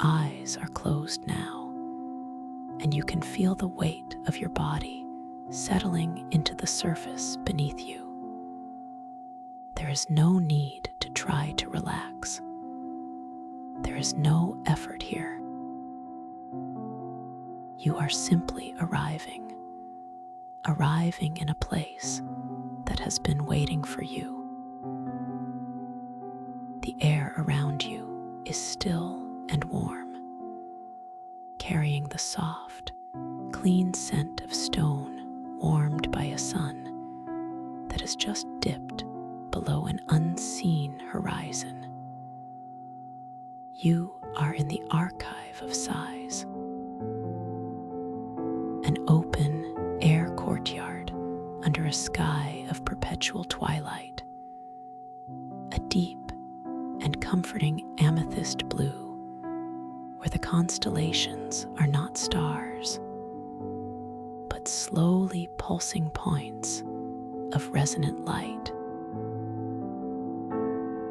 eyes are closed now, and you can feel the weight of your body settling into the surface beneath you. There is no need to try to relax. There is no effort here. You are simply arriving in a place that has been waiting for you. The air around you is still and warm, carrying the soft, clean scent of stone warmed by a sun that has just dipped below an unseen horizon. You are in the archive of sighs, an open air courtyard under a sky of perpetual twilight, a deep and comforting amethyst blue where the constellations are not stars, but slowly pulsing points of resonant light.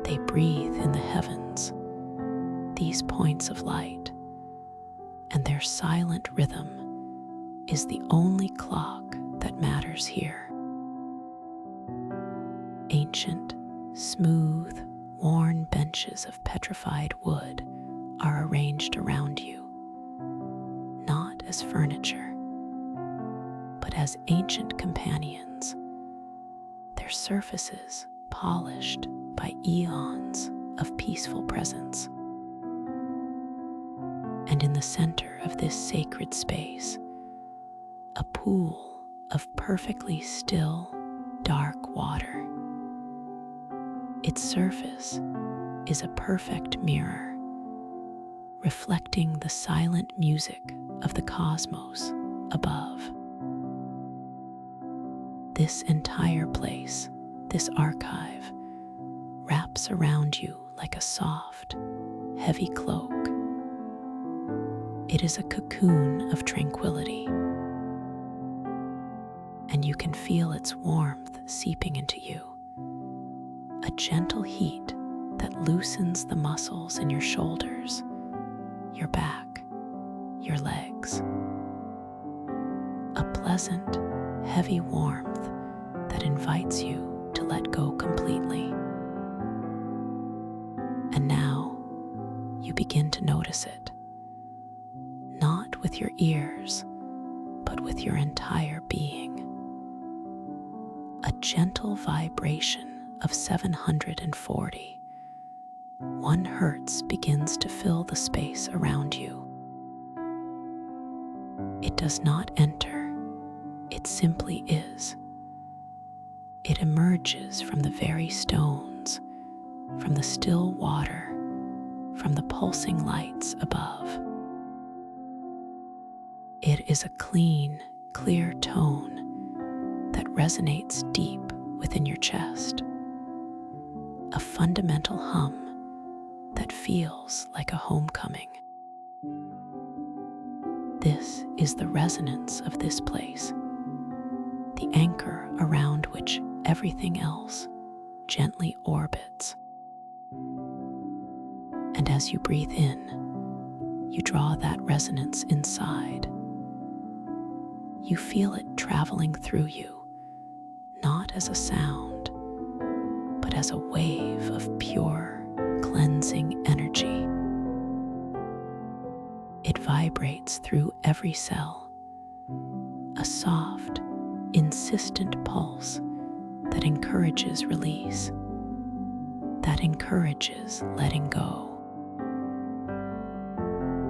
They breathe in the heavens, these points of light, and their silent rhythm is the only clock that matters here. Ancient, smooth, worn benches of petrified wood are arranged around you, not as furniture, but as ancient companions, their surfaces polished by eons of peaceful presence. And in the center of this sacred space, a pool of perfectly still, dark water. Its surface is a perfect mirror, reflecting the silent music of the cosmos above. This entire place, this archive, wraps around you like a soft, heavy cloak. It is a cocoon of tranquility, and you can feel its warmth seeping into you, a gentle heat that loosens the muscles in your shoulders, your back, your legs. A pleasant, heavy warmth that invites you to let go completely. And now you begin to notice it, not with your ears, but with your entire being. A gentle vibration of 740. 1 Hertz begins to fill the space around you. It does not enter, it simply is. It emerges from the very stones, from the still water, from the pulsing lights above. It is a clean, clear tone that resonates deep within your chest, a fundamental hum that feels like a homecoming. This is the resonance of this place, the anchor around which everything else gently orbits. And as you breathe in, you draw that resonance inside. You feel it traveling through you, not as a sound, but as a wave of pure, cleansing energy. It vibrates through every cell, a soft, insistent pulse that encourages release, that encourages letting go.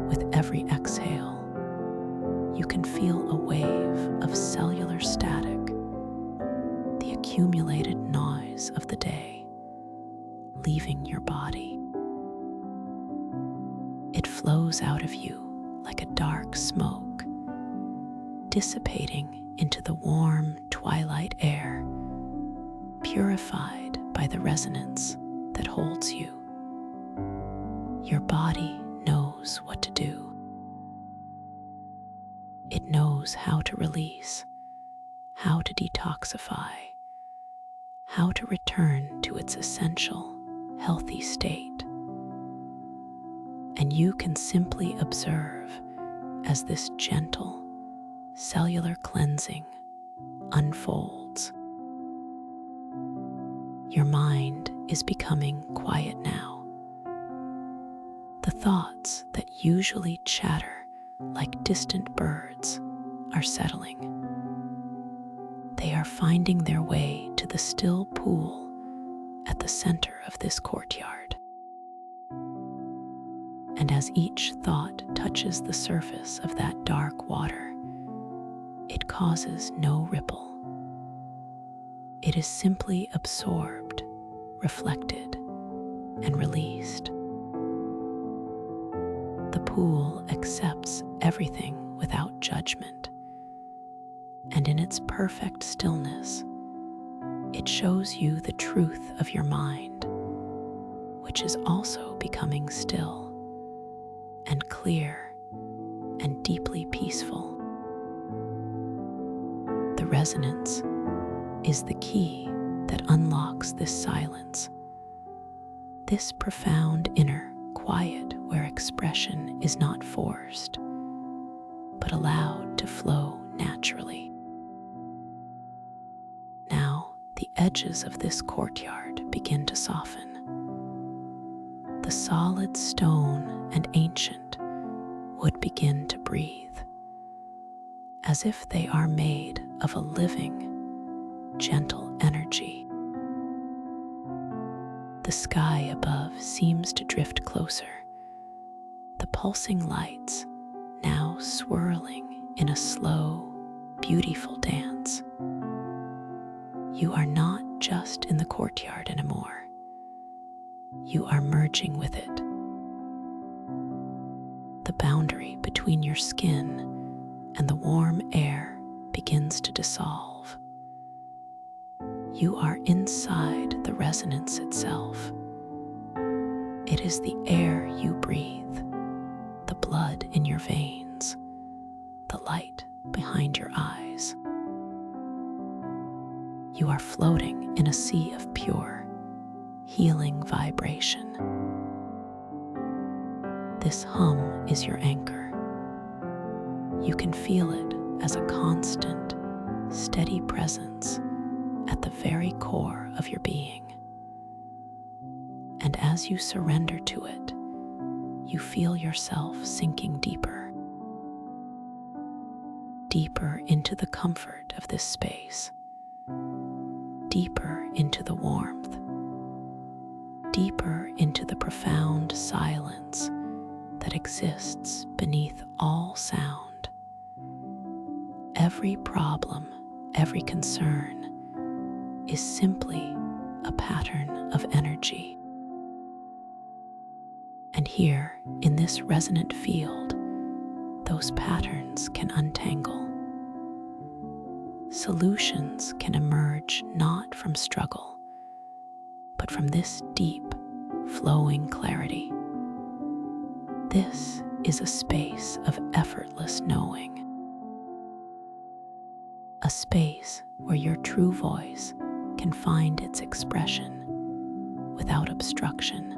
With every exhale, you can feel a wave of cellular static, the accumulated noise of the day, leaving your body. It flows out of you like a dark smoke, dissipating into the warm twilight air, purified by the resonance that holds you. Your body knows what to do. It knows how to release, how to detoxify, how to return to its essential, healthy state. and you can simply observe as this gentle cellular cleansing unfolds. Your mind is becoming quiet now. The thoughts that usually chatter like distant birds are settling. They are finding their way to the still pool at the center of this courtyard. And as each thought touches the surface of that dark water, it causes no ripple. It is simply absorbed, reflected, and released. The pool accepts everything without judgment, and in its perfect stillness, it shows you the truth of your mind, which is also becoming still and clear and deeply peaceful. The resonance is the key that unlocks this silence, this profound inner quiet where expression is not forced, but allowed to flow naturally. Now, the edges of this courtyard begin to soften. The solid stone and ancient wood begin to breathe, as if they are made of a living, gentle energy. The sky above seems to drift closer, the pulsing lights now swirling in a slow, beautiful dance. You are not just in the courtyard anymore. You are merging with it. The boundary between your skin and the warm air begins to dissolve. You are inside the resonance itself. It is the air you breathe, the blood in your veins, the light behind your eyes. You are floating in a sea of pure, healing vibration. This hum is your anchor. You can feel it as a constant, steady presence at the very core of your being. And as you surrender to it, you feel yourself sinking deeper, deeper into the comfort of this space, deeper into the warmth, deeper into the profound silence that exists beneath all sound. Every problem, every concern is simply a pattern of energy. And here, in this resonant field, those patterns can untangle. Solutions can emerge not from struggle, but from this deep, flowing clarity. This is a space of effortless knowing. A space where your true voice can find its expression without obstruction.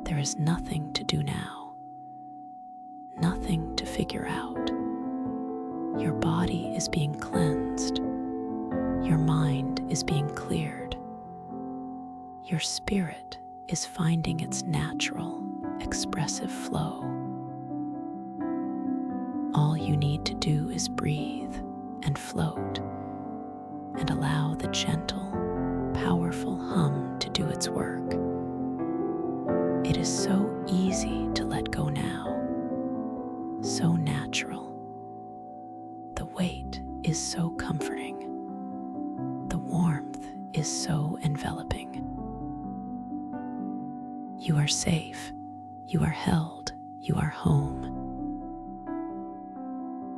There is nothing to do now, nothing to figure out. Your body is being cleansed, your mind is being cleared, your spirit is finding its natural, expressive flow. All you need to do is breathe and float and allow the gentle, powerful hum to do its work. It is so easy to let go now, so natural. The weight is so comforting. The warmth is so enveloping. You are safe, you are held, you are home.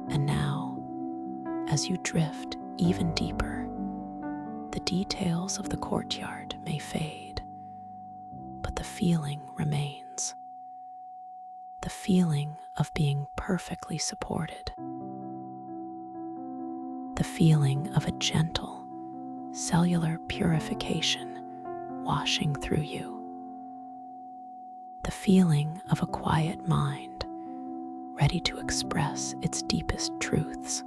And now, as you drift even deeper, the details of the courtyard may fade, but the feeling remains. The feeling of being perfectly supported. The feeling of a gentle, cellular purification washing through you. the feeling of a quiet mind ready to express its deepest truths,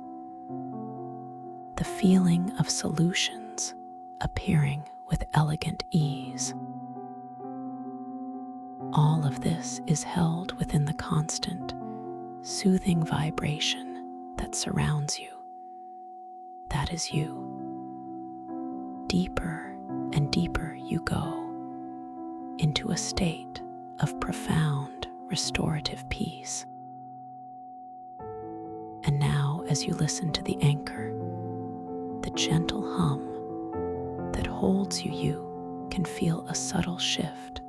the feeling of solutions appearing with elegant ease. All of this is held within the constant, soothing vibration that surrounds you. That is you. Deeper and deeper you go into a state of profound restorative peace. And now, as you listen to the anchor, the gentle hum that holds you, you can feel a subtle shift,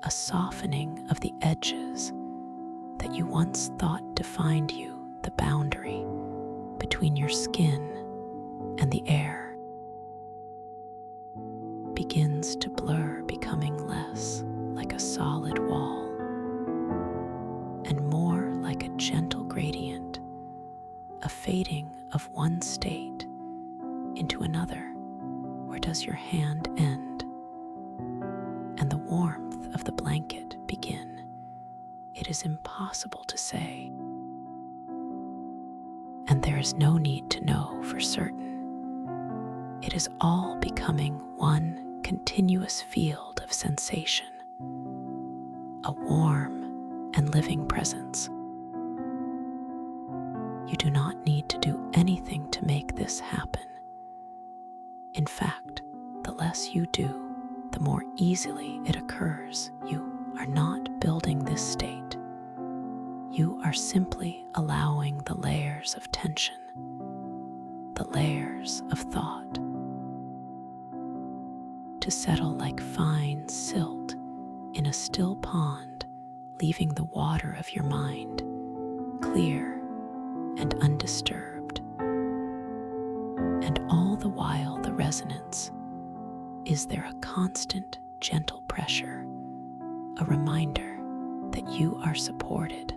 a softening of the edges that you once thought defined you, the boundary between your skin and the air begins to blur, becoming less like a solid wall and more like a gentle gradient, a fading of one state into another. Where does your hand end and the warmth of the blanket begin? It is impossible to say, and there is no need to know for certain. It is all becoming one continuous field of sensation, a warm and living presence. You do not need to do anything to make this happen. In fact, the less you do, the more easily it occurs. You are not building this state. You are simply allowing the layers of tension, the layers of thought, to settle like fine silt in a still pond, leaving the water of your mind clear and undisturbed. And all the while, the resonance, is there a constant, gentle pressure, a reminder that you are supported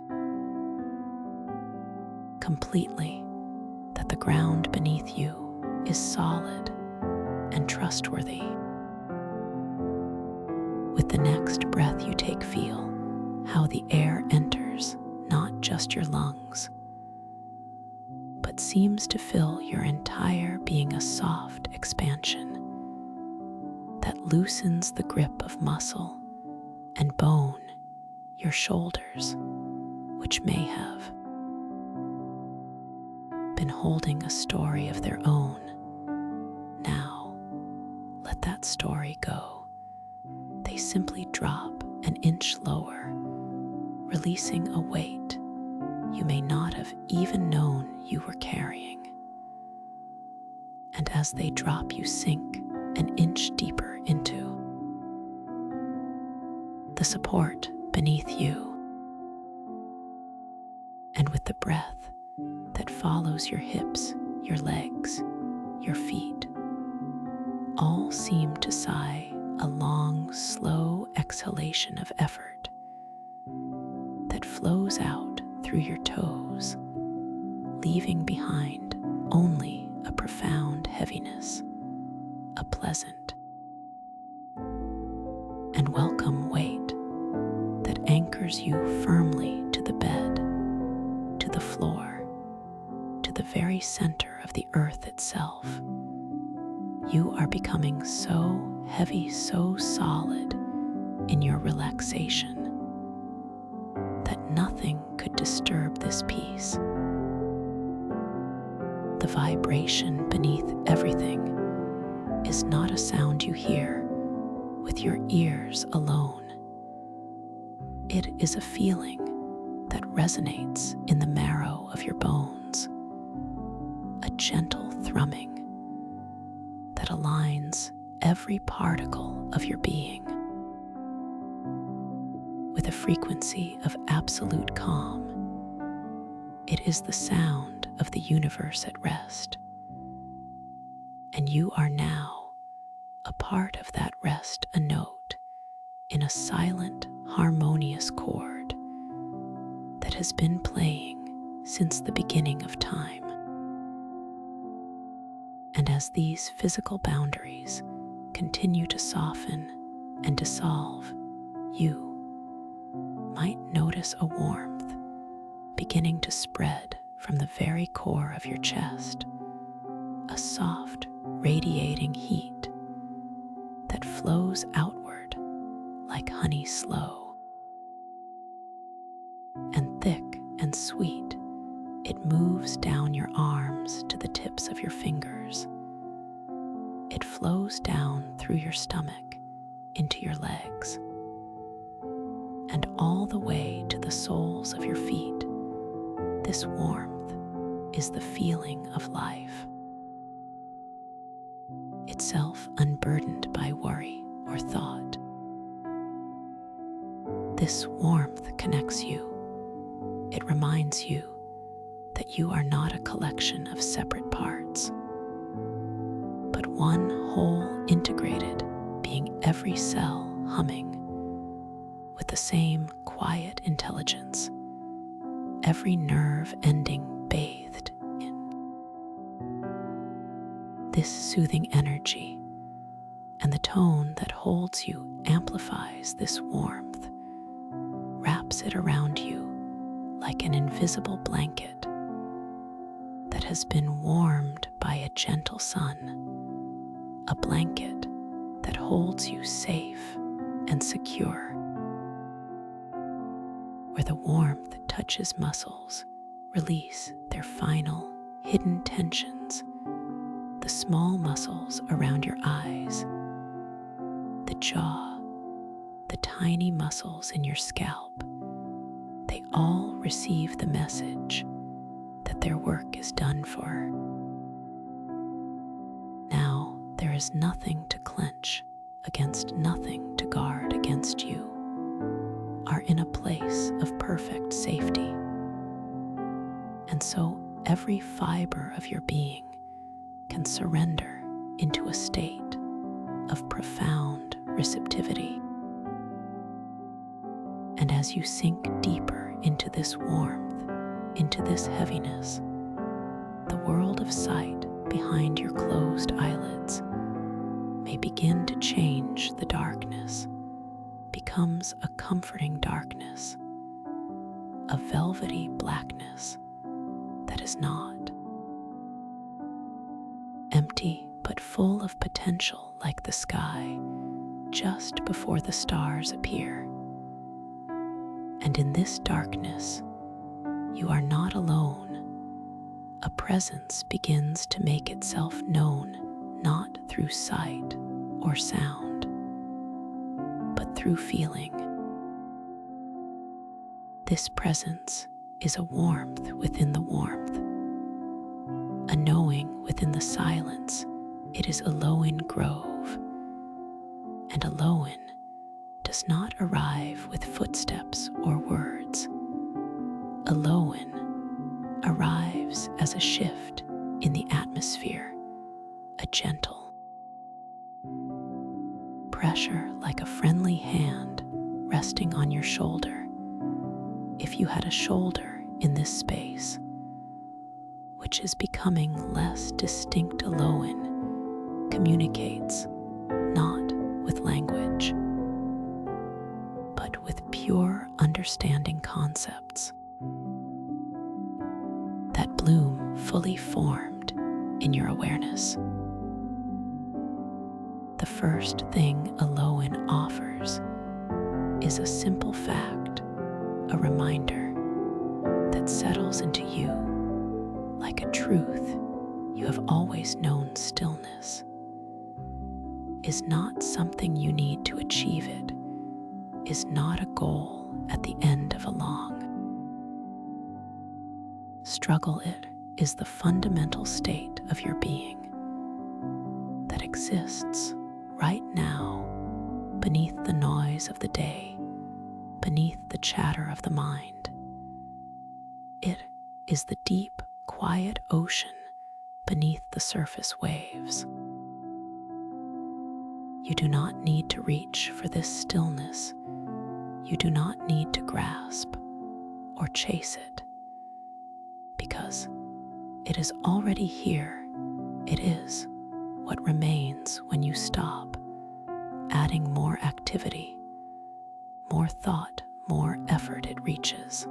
completely, that the ground beneath you is solid and trustworthy. With the next breath you take, feel how the air enters not just your lungs, but seems to fill your entire being, a soft expansion that loosens the grip of muscle and bone, your shoulders, which may have been holding a story of their own. Now, let that story go. They simply drop an inch lower, releasing a weight you may not have even known you were carrying. And as they drop, you sink an inch deeper into the support beneath you. And with the breath that follows your hips, your legs, your feet, all seem to sigh a long, slow exhalation of effort that flows out through your toes, leaving behind only a profound heaviness, a pleasant and welcome weight that anchors you firmly to the bed, to the floor, to the very center of the earth itself. You are becoming so heavy, so solid in your relaxation that nothing could disturb this peace. The vibration beneath everything is not a sound you hear with your ears alone. It is a feeling that resonates in the marrow of your bones, a gentle thrumming that aligns every particle of your being with a frequency of absolute calm. It is the sound of the universe at rest, and you are now a part of that rest, a note in a silent, harmonious chord that has been playing since the beginning of time. And as these physical boundaries continue to soften and dissolve, you might notice a warmth beginning to spread from the very core of your chest, a soft, radiating heat that flows outward like honey slow. And thick and sweet, it moves down your arms to the tips of your fingers. It flows down through your stomach into your legs, and all the way to the soles of your feet. This warmth is the feeling of life, itself unburdened by worry or thought. This warmth connects you. It reminds you that you are not a collection of separate parts, but one whole integrated being, every cell humming with the same quiet intelligence, every nerve ending bathed in this soothing energy, and the tone that holds you amplifies this warmth, wraps it around you like an invisible blanket that has been warmed by a gentle sun, a blanket that holds you safe and secure, where the warmth touches muscles, release their final hidden tensions, the small muscles around your eyes, the jaw, the tiny muscles in your scalp. They all receive the message that their work is done for. Now there is nothing to clench against, nothing to guard against. You are in a place of perfect safety. And so every fiber of your being can surrender into a state of profound receptivity. And as you sink deeper into this warmth, into this heaviness, the world of sight behind your closed eyelids may begin to change. The darkness becomes a comforting darkness, a velvety blackness that is not empty but full of potential, like the sky just before the stars appear. And in this darkness, you are not alone. A presence begins to make itself known, not through sight or sound, but through feeling. This presence is a warmth within the warmth, a knowing within the silence. It is a Lowen grove, and a Lowen does not arrive with footsteps or words. A Lowen arrives as a shift in the atmosphere, a gentle pressure like a friendly hand resting on your shoulder. If you had a shoulder in this space, which is becoming less distinct, a Lowen communicates not with language, but with pure understanding concepts that bloom fully formed in your awareness. The first thing a Lowen offers is a simple fact, a reminder that settles into you like a truth. You have always known stillness is not something you need to achieve. It is not a goal at the end of a long struggle. It is the fundamental state of your being that exists right now, beneath the noise of the day, beneath the chatter of the mind. It is the deep, quiet ocean beneath the surface waves. You do not need to reach for this stillness. You do not need to grasp or chase it, because it is already here. It is what remains when you stop adding more activity, more thought, more effort reaches.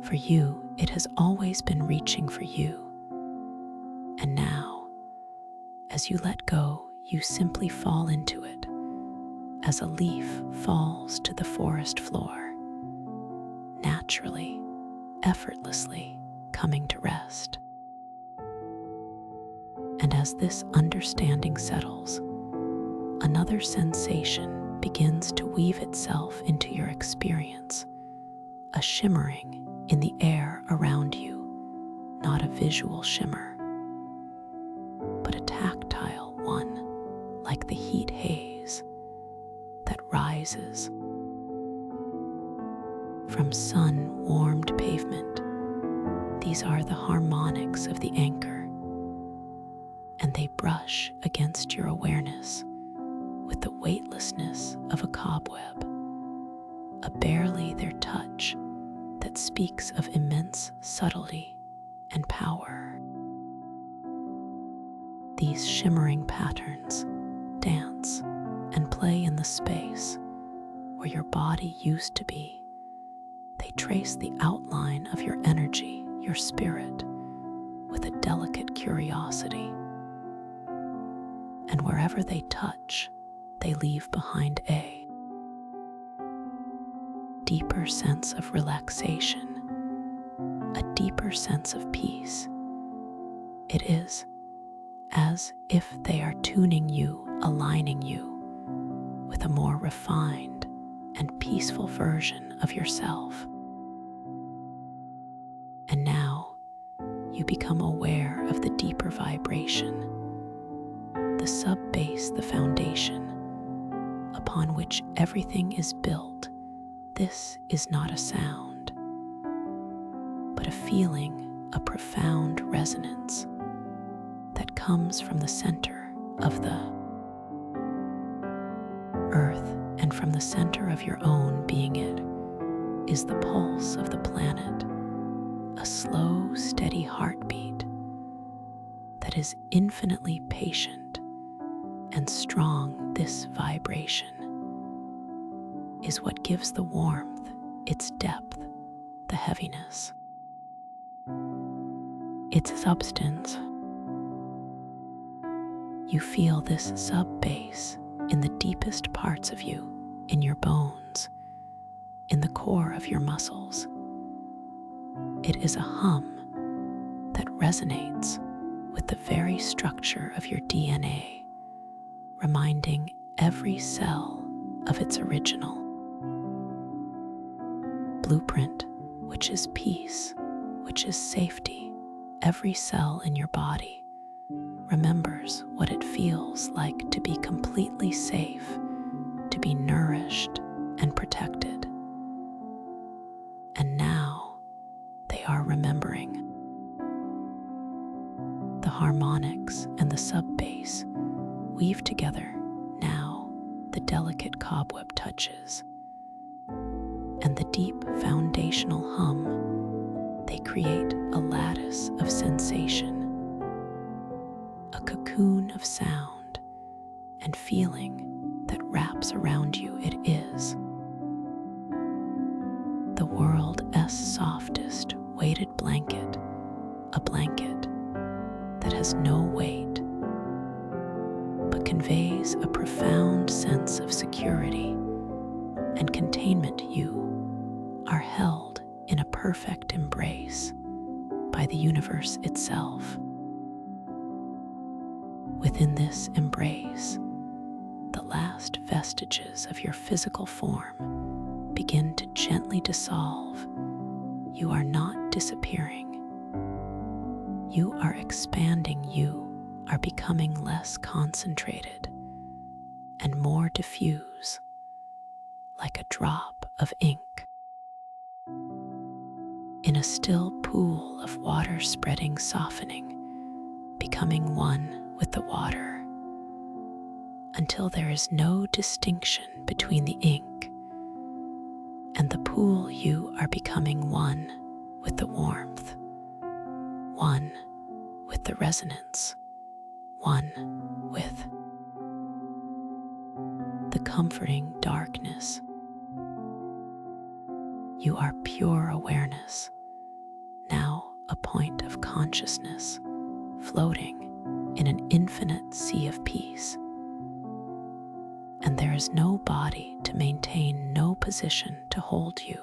For you, it has always been reaching for you. And now, as you let go, you simply fall into it, as a leaf falls to the forest floor, naturally, effortlessly coming to rest. And as this understanding settles, another sensation begins to weave itself into your experience, a shimmering in the air around you, not a visual shimmer, but a tactile one, like the heat haze that rises from sun-warmed pavement. These are the harmonics of the anchor, and they brush against your awareness with the weightlessness of a cobweb, a barely their touch that speaks of immense subtlety and power. These shimmering patterns dance and play in the space where your body used to be. They trace the outline of your energy, your spirit, with a delicate curiosity. And wherever they touch, they leave behind a deeper sense of relaxation, a deeper sense of peace. It is as if they are tuning you, aligning you with a more refined and peaceful version of yourself. And now you become aware of the deeper vibration, the sub-base, the foundation upon which everything is built. This is not a sound, but a feeling, a profound resonance that comes from the center of the earth and from the center of your own being. It is the pulse of the planet, a slow, steady heartbeat that is infinitely patient and strong. This vibration is what gives the warmth its depth, the heaviness, its substance. You feel this sub-bass in the deepest parts of you, in your bones, in the core of your muscles. It is a hum that resonates with the very structure of your DNA, reminding every cell of its original blueprint, which is peace, which is safety. Every cell in your body remembers what it feels like to be completely safe, to be nourished and protected. And now they are remembering. The harmonics and the sub-bass weave together. Now the delicate cobweb touches, and the deep foundational hum, they create a lattice of sensation, a cocoon of sound and feeling that wraps around you. It is the world's softest weighted blanket, a blanket that has no weight, but conveys a profound sense of security and containment. You are held in a perfect embrace by the universe itself. Within this embrace, the last vestiges of your physical form begin to gently dissolve. You are not disappearing. You are expanding. You are becoming less concentrated and more diffuse, like a drop of ink in a still pool of water, spreading, softening, becoming one with the water, until there is no distinction between the ink and the pool. You are becoming one with the warmth, one with the resonance, one with the comforting darkness. You are pure awareness, now a point of consciousness, floating in an infinite sea of peace. And there is no body to maintain, no position to hold you,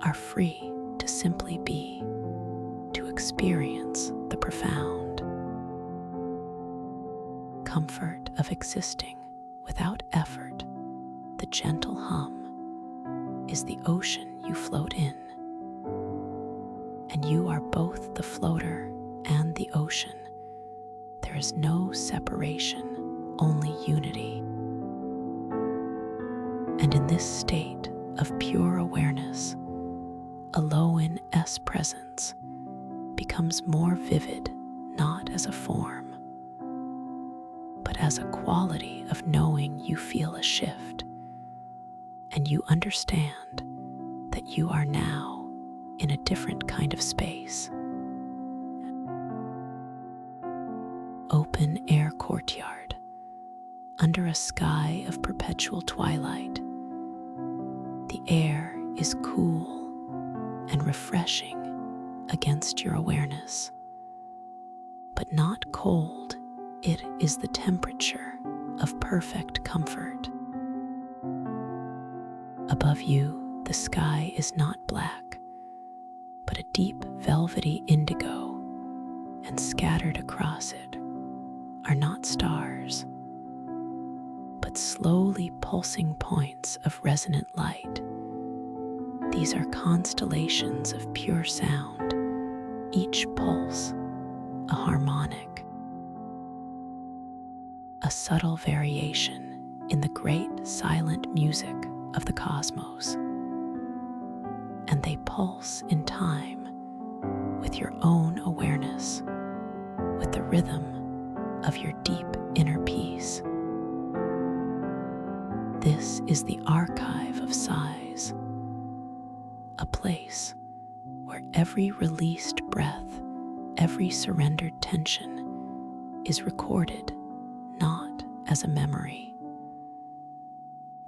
are free to simply be, to experience the profound comfort of existing without effort. The gentle hum is the ocean you float in, and you are both the floater and the ocean. There is no separation, only unity. And in this state of pure awareness, Elohim's presence becomes more vivid, not as a form, but as a quality of knowing. You feel a shift, and you understand that you are now in a different kind of space. Open air courtyard, under a sky of perpetual twilight. The air is cool and refreshing against your awareness, but not cold. It is the temperature of perfect comfort. Above you, the sky is not black, but a deep velvety indigo, and scattered across it are not stars, but slowly pulsing points of resonant light. These are constellations of pure sound, each pulse a harmonic, a subtle variation in the great silent music of the cosmos. And they pulse in time with your own awareness, with the rhythm of your deep inner peace. This is the archive of sighs, a place where every released breath, every surrendered tension is recorded, not as a memory,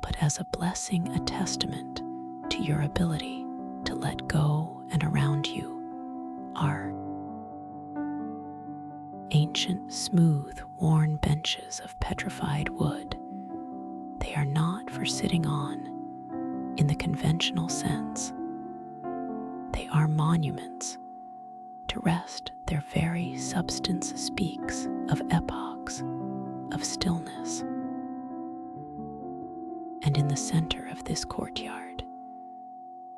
but as a blessing, a testament to your ability to let go. And around you are ancient, smooth, worn benches of petrified wood. They are not for sitting on in the conventional sense. They are monuments to rest. Their very substance speaks of epochs of stillness. And in the center of this courtyard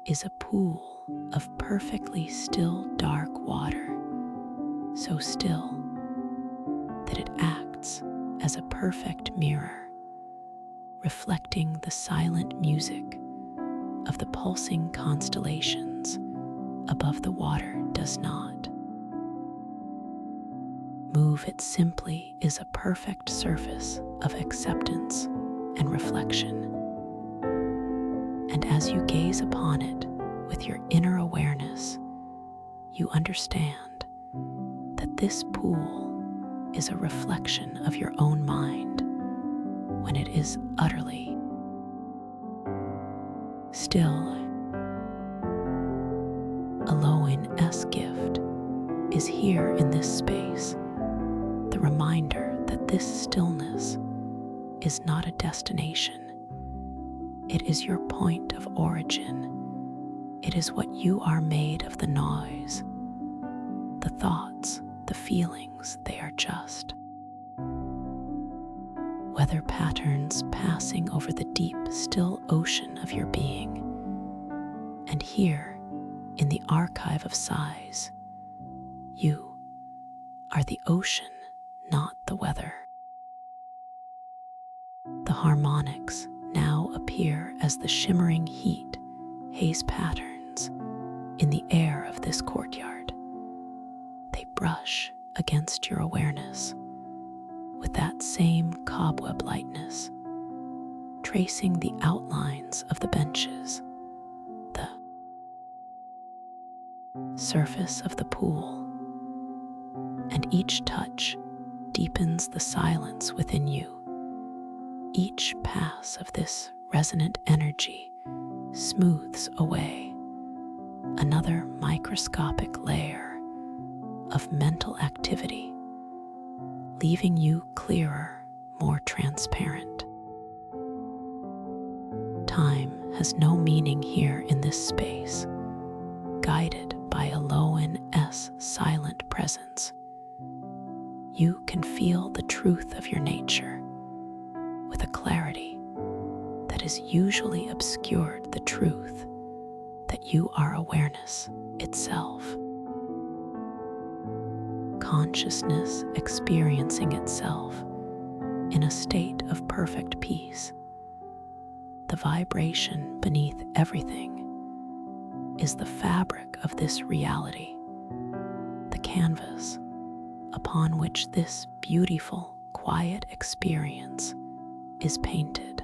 is a pool of perfectly still dark water, so still that it acts as a perfect mirror, reflecting the silent music of the pulsing constellations above. The water does not move, it simply is a perfect surface of acceptance and reflection. And as you gaze upon it with your inner awareness, you understand that this pool is a reflection of your own mind when it is utterly still. Elohim's gift is here in this space, the reminder that this stillness is not a destination. It is your point of origin. It is what you are made of. The noise, the thoughts, the feelings, they are just weather patterns passing over the deep, still ocean of your being. And here, in the archive of sighs, you are the ocean, not the weather. The harmonics now appear as the shimmering heat, haze patterns in the air of this courtyard. They brush against your awareness with that same cobweb lightness, tracing the outlines of the benches, the surface of the pool, and each touch deepens the silence within you. Each pass of this resonant energy smooths away another microscopic layer of mental activity, leaving you clearer, more transparent. Time has no meaning here in this space, guided by a low-in-S silent presence. You can feel the truth of your nature with a clarity that has usually obscured the truth that you are awareness itself. Consciousness experiencing itself in a state of perfect peace. The vibration beneath everything is the fabric of this reality, the canvas upon which this beautiful, quiet experience is painted.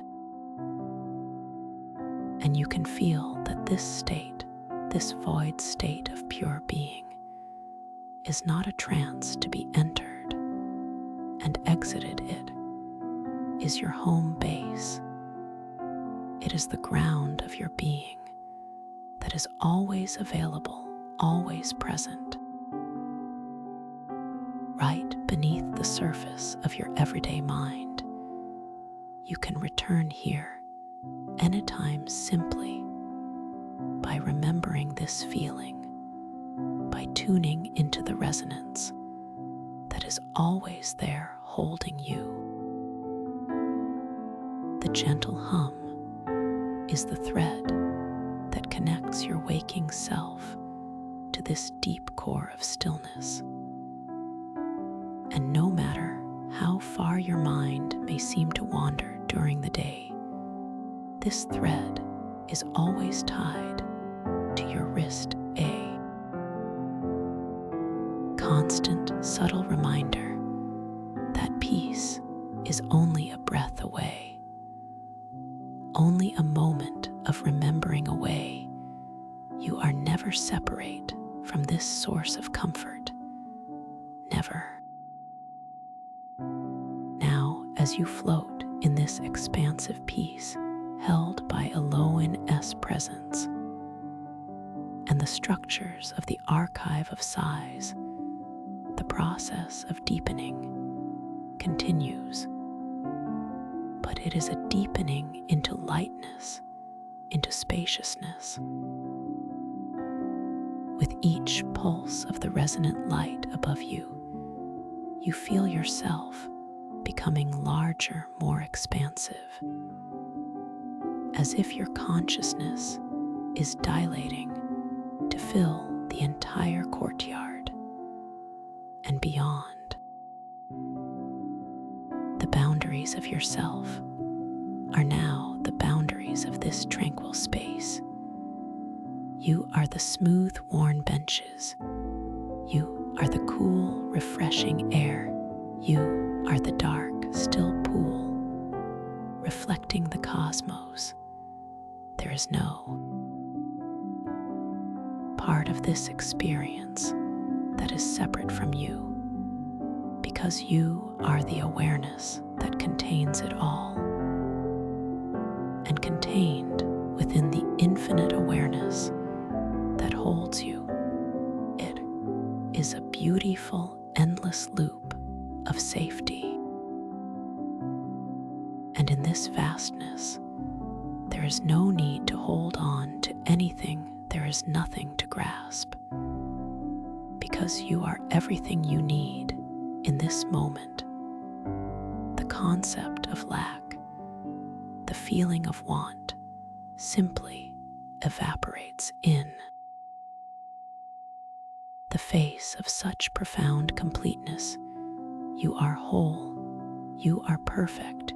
And you can feel that this state, this void state of pure being, is not a trance to be entered and exited. It is your home base. It is the ground of your being that is always available, always present. Right beneath the surface of your everyday mind, you can return here anytime simply by remembering this feeling, by tuning into the resonance that is always there holding you. The gentle hum is the thread that connects your waking self to this deep core of stillness. And no matter how far your mind may seem to wander during the day, this thread is always tied to your wrist A. Constant, subtle reminder that peace is only a breath away, only a moment of remembering away. You are never separate from this source of comfort. Never. Now, as you float in this expansive peace, held by a low-in-S presence, and the structures of the archive of sighs, the process of deepening continues. But it is a deepening into lightness, into spaciousness. With each pulse of the resonant light above you, you feel yourself becoming larger, more expansive, as if your consciousness is dilating to fill the entire courtyard and beyond. The boundaries of yourself are now the boundaries of this tranquil space. You are the smooth, worn benches. You are the cool, refreshing air. You are the dark, still pool, reflecting the cosmos. There is no part of this experience that is separate from you, because you are the awareness that contains it all. And contained within the infinite awareness that holds you, it is a beautiful, endless loop of safety. And in this vastness, there is no need to hold on to anything. There is nothing to grasp, because you are everything you need in this moment. The concept of lack, the feeling of want, simply evaporates in. The face of such profound completeness. You are whole, you are perfect,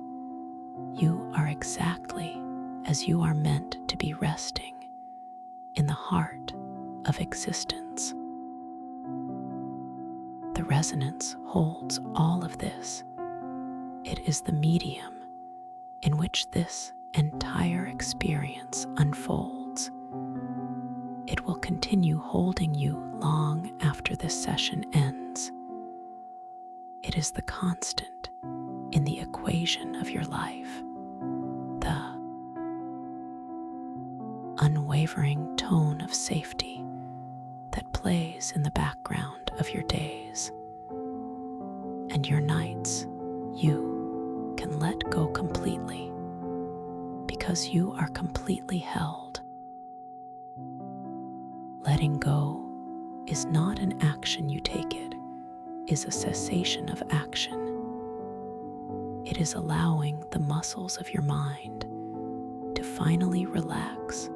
you are exactly as you are meant to be, resting in the heart of existence. The resonance holds all of this. It is the medium in which this entire experience unfolds. It will continue holding you long after this session ends. It is the constant in the equation of your life, the unwavering tone of safety that plays in the background of your days. And your nights, you can let go completely because you are completely held. Letting go is not an action you take, it is a cessation of action. It is allowing the muscles of your mind to finally relax,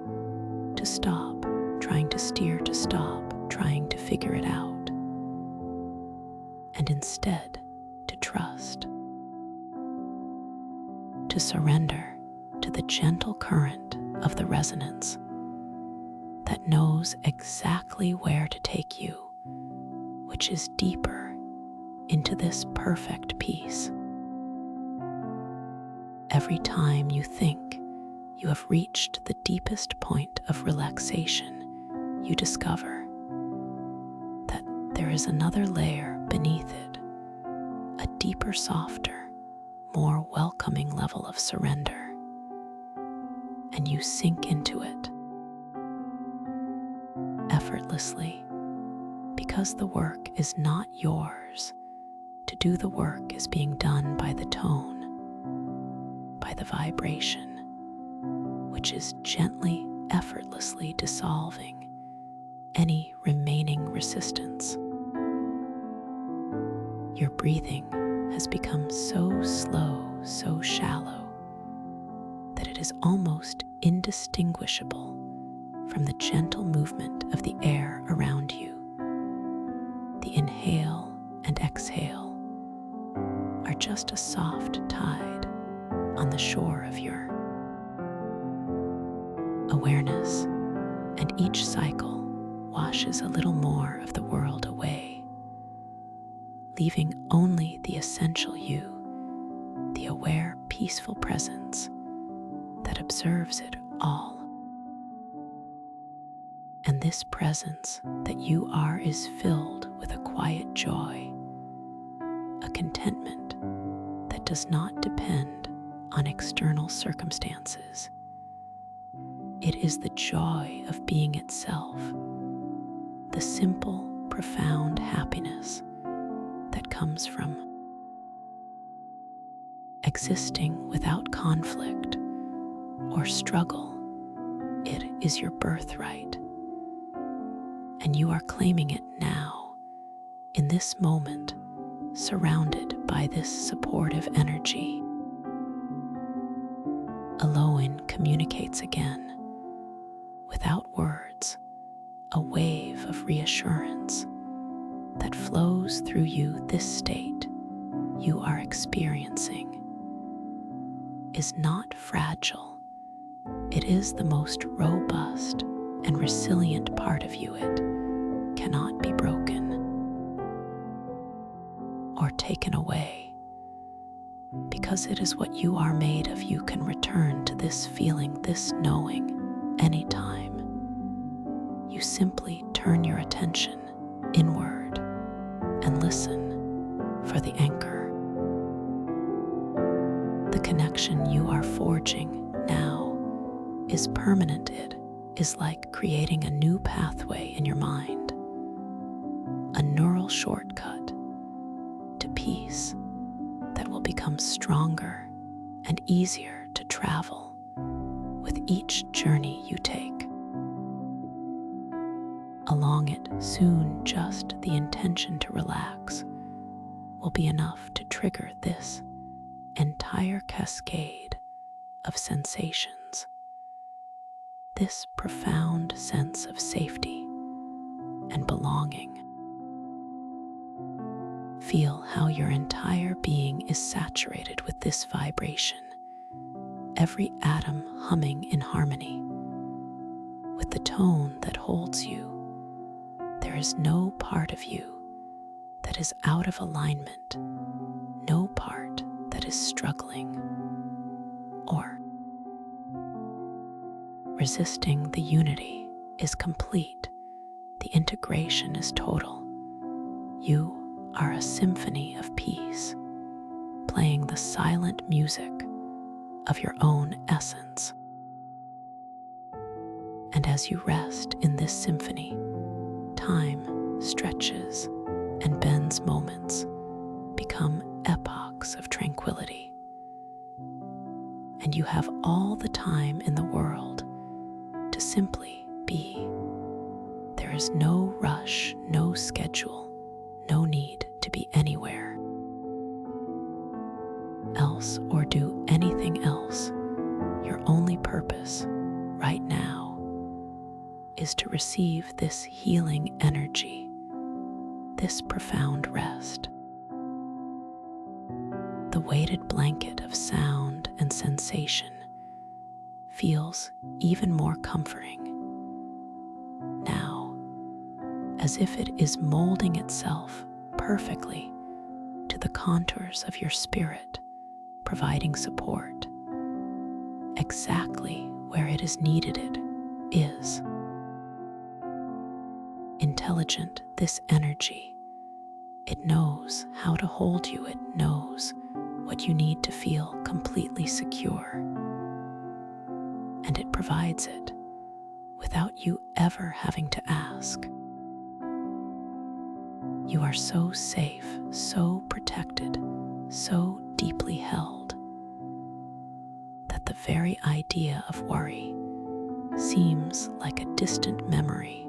to stop trying to steer, to stop trying to figure it out, and instead to trust, to surrender to the gentle current of the resonance that knows exactly where to take you, which is deeper into this perfect peace. Every time you think you have reached the deepest point of relaxation, you discover that there is another layer beneath it, a deeper, softer, more welcoming level of surrender, and you sink into it effortlessly, because the work is not yours. To do the work is being done by the tone, by the vibration, which is gently, effortlessly dissolving any remaining resistance. Your breathing has become so slow, so shallow, that it is almost indistinguishable from the gentle movement of the air around you. The inhale and exhale are just a soft tide on the shore of your awareness, and each cycle washes a little more of the world away, leaving only the essential you, the aware, peaceful presence that observes it all. And this presence that you are is filled with a quiet joy, a contentment that does not depend on external circumstances. It is the joy of being itself, the simple, profound happiness that comes from existing without conflict or struggle. It is your birthright, and you are claiming it now, in this moment, surrounded by this supportive energy. Alone communicates again, without words, a wave of reassurance that flows through you. This state you are experiencing is not fragile. It is the most robust and resilient part of you. It cannot be broken or taken away, because it is what you are made of. You can return to this feeling, this knowing, anytime. You simply turn your attention inward and listen for the anchor. The connection you are forging now is permanent. It is like creating a new pathway in your mind, a neural shortcut to peace that will become stronger and easier to travel with each journey you take. Along it, soon just the intention to relax will be enough to trigger this entire cascade of sensations, this profound sense of safety and belonging. Feel how your entire being is saturated with this vibration, every atom humming in harmony with the tone that holds you. There is no part of you that is out of alignment, no part that is struggling or resisting. The unity is complete. The integration is total. You are a symphony of peace, playing the silent music of your own essence. And as you rest in this symphony, time stretches and bends. Moments become epochs of tranquility. And you have all the time in the world to simply be. There is no rush, no schedule, no need to be anywhere else or do anything else. Your only purpose right now is to receive this healing energy, this profound rest. The weighted blanket of sound and sensation feels even more comforting now, as if it is molding itself perfectly to the contours of your spirit, providing support exactly where it is needed. It is intelligent, this energy. It knows how to hold you. It knows what you need to feel completely secure. And it provides it without you ever having to ask. You are so safe, so protected, so deeply held that the very idea of worry seems like a distant memory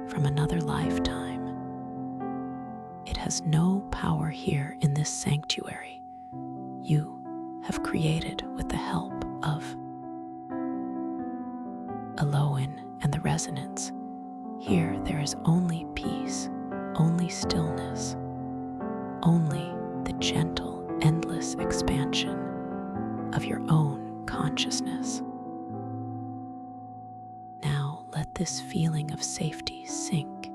from another lifetime. It has no power here in this sanctuary you have created with the help of Elohim and the resonance. Here there is only peace, only stillness, only the gentle, endless expansion of your own consciousness. Now let this feeling of safety sink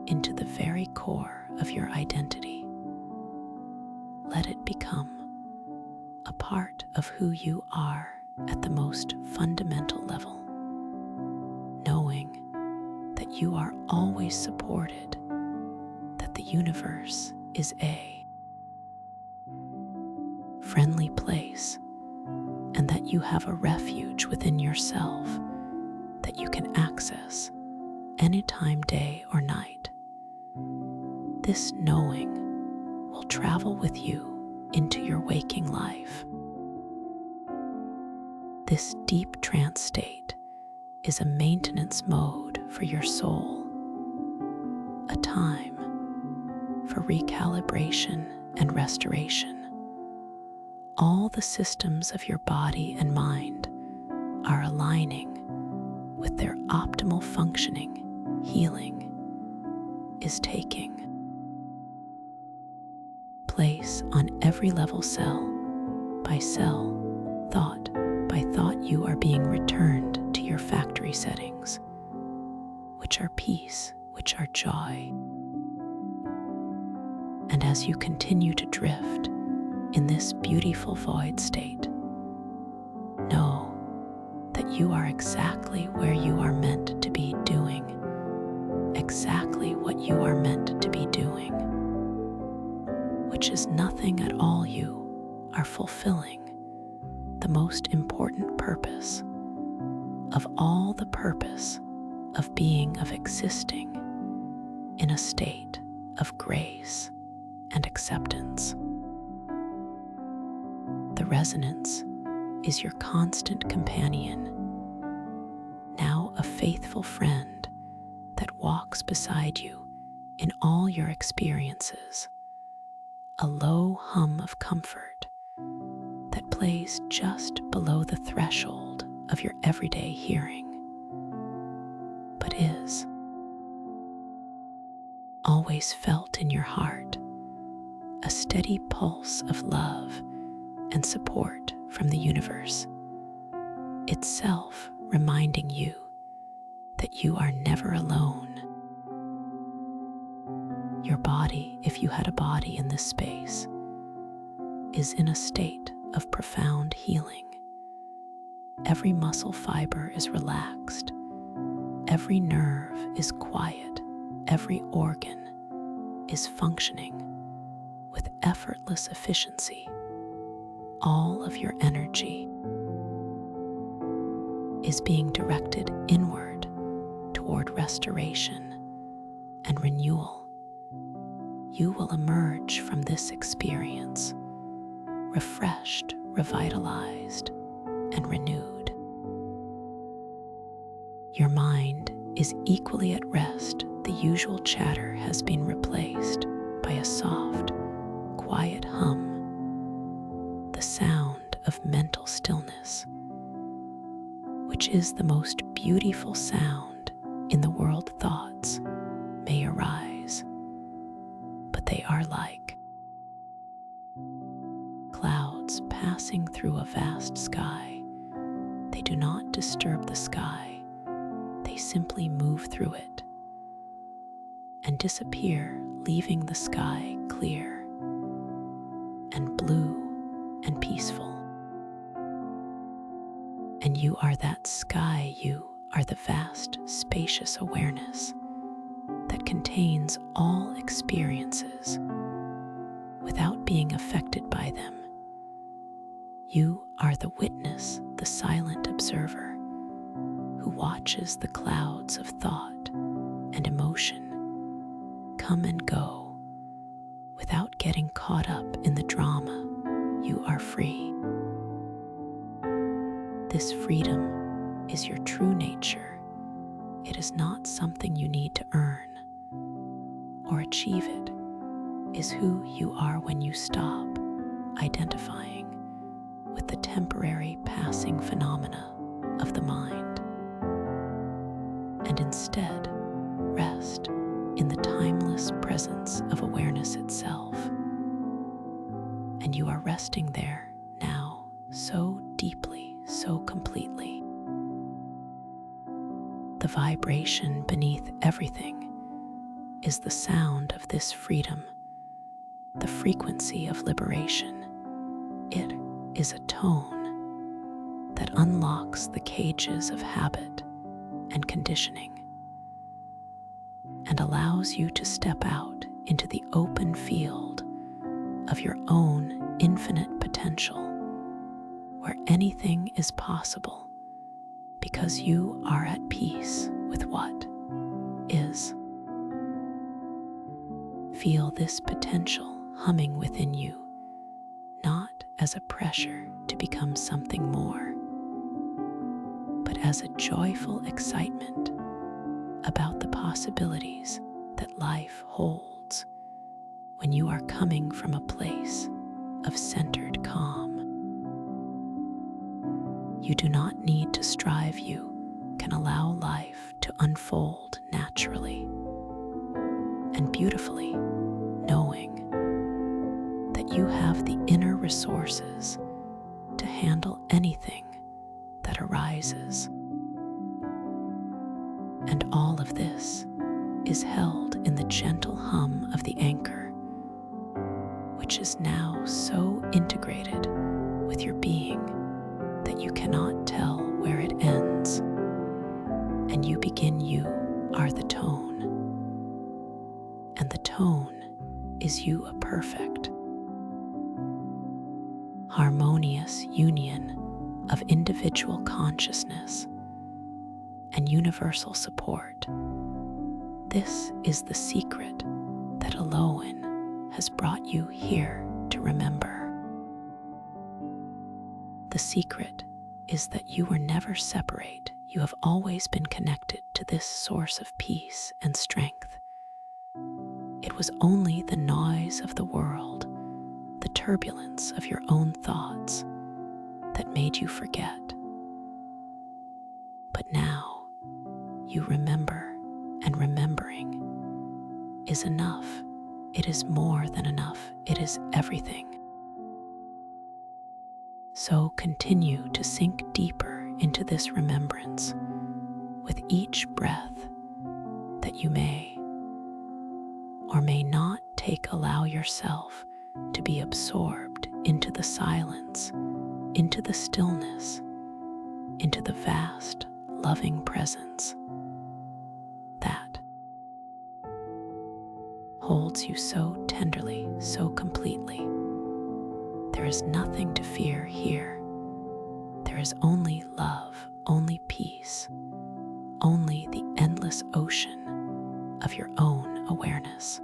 into the very core of your identity. Let it become a part of who you are at the most fundamental level, knowing that you are always supported, that the universe is a friendly place, and that you have a refuge within yourself that you can access anytime, day or night. This knowing will travel with you into your waking life. This deep trance state is a maintenance mode for your soul, a time for recalibration and restoration. All the systems of your body and mind are aligning with their optimal functioning. Healing is taking place on every level, cell by cell, thought by thought. You are being returned to your factory settings, which are peace, which are joy. And as you continue to drift in this beautiful void state, know that you are exactly where you are meant to be, doing exactly what you are meant to be doing, which is nothing at all. You are fulfilling the most important purpose of all, the purpose of being, of existing in a state of grace and acceptance. The resonance is your constant companion, now a faithful friend that walks beside you in all your experiences, a low hum of comfort that plays just below the threshold of your everyday hearing, but is always felt in your heart, a steady pulse of love and support from the universe itself, reminding you that you are never alone. Your body, if you had a body in this space, is in a state of profound healing. Every muscle fiber is relaxed, every nerve is quiet, every organ is functioning with effortless efficiency. All of your energy is being directed inward restoration and renewal. You will emerge from this experience refreshed, revitalized, and renewed. Your mind is equally at rest. The usual chatter has been replaced by a soft, quiet hum, the sound of mental stillness, which is the most beautiful sound in the world. Thoughts may arise, but they are like clouds passing through a vast sky. They do not disturb the sky, they simply move through it and disappear, leaving the sky clear and blue and peaceful. And you are that sky. You are the vast, spacious awareness that contains all experiences without being affected by them. You are the witness, the silent observer, who watches the clouds of thought and emotion come and go without getting caught up in the drama. You are free. This freedom is your true nature. It is not something you need to earn or achieve. It is who you are when you stop identifying with the temporary passing phenomena of the mind and instead rest in the timeless presence of awareness itself. And you are resting there now, so deeply, so completely. The vibration beneath everything is the sound of this freedom, the frequency of liberation. It is a tone that unlocks the cages of habit and conditioning and allows you to step out into the open field of your own infinite potential, where anything is possible because you are at peace with what is. Feel this potential humming within you, not as a pressure to become something more, but as a joyful excitement about the possibilities that life holds when you are coming from a place of centered calm. You do not need to strive. You can allow life to unfold naturally and beautifully, knowing that you have the inner resources to handle anything that arises. And all of this is held in the gentle hum of the anchor, which is now so integrated with your being that you cannot tell where it ends. And you begin. You are the tone, and the tone is you, a perfect, harmonious union of individual consciousness and universal support. This is the secret that alone has brought you here to remember. The secret is that you were never separate. You have always been connected to this source of peace and strength. It was only the noise of the world, the turbulence of your own thoughts, that made you forget. But now, you remember, and remembering is enough. It is more than enough. It is everything. So continue to sink deeper into this remembrance with each breath that you may or may not take. Allow yourself to be absorbed into the silence, into the stillness, into the vast, loving presence that holds you so tenderly, so completely. There is nothing to fear here. There is only love, only peace, only the endless endless ocean of your own awareness.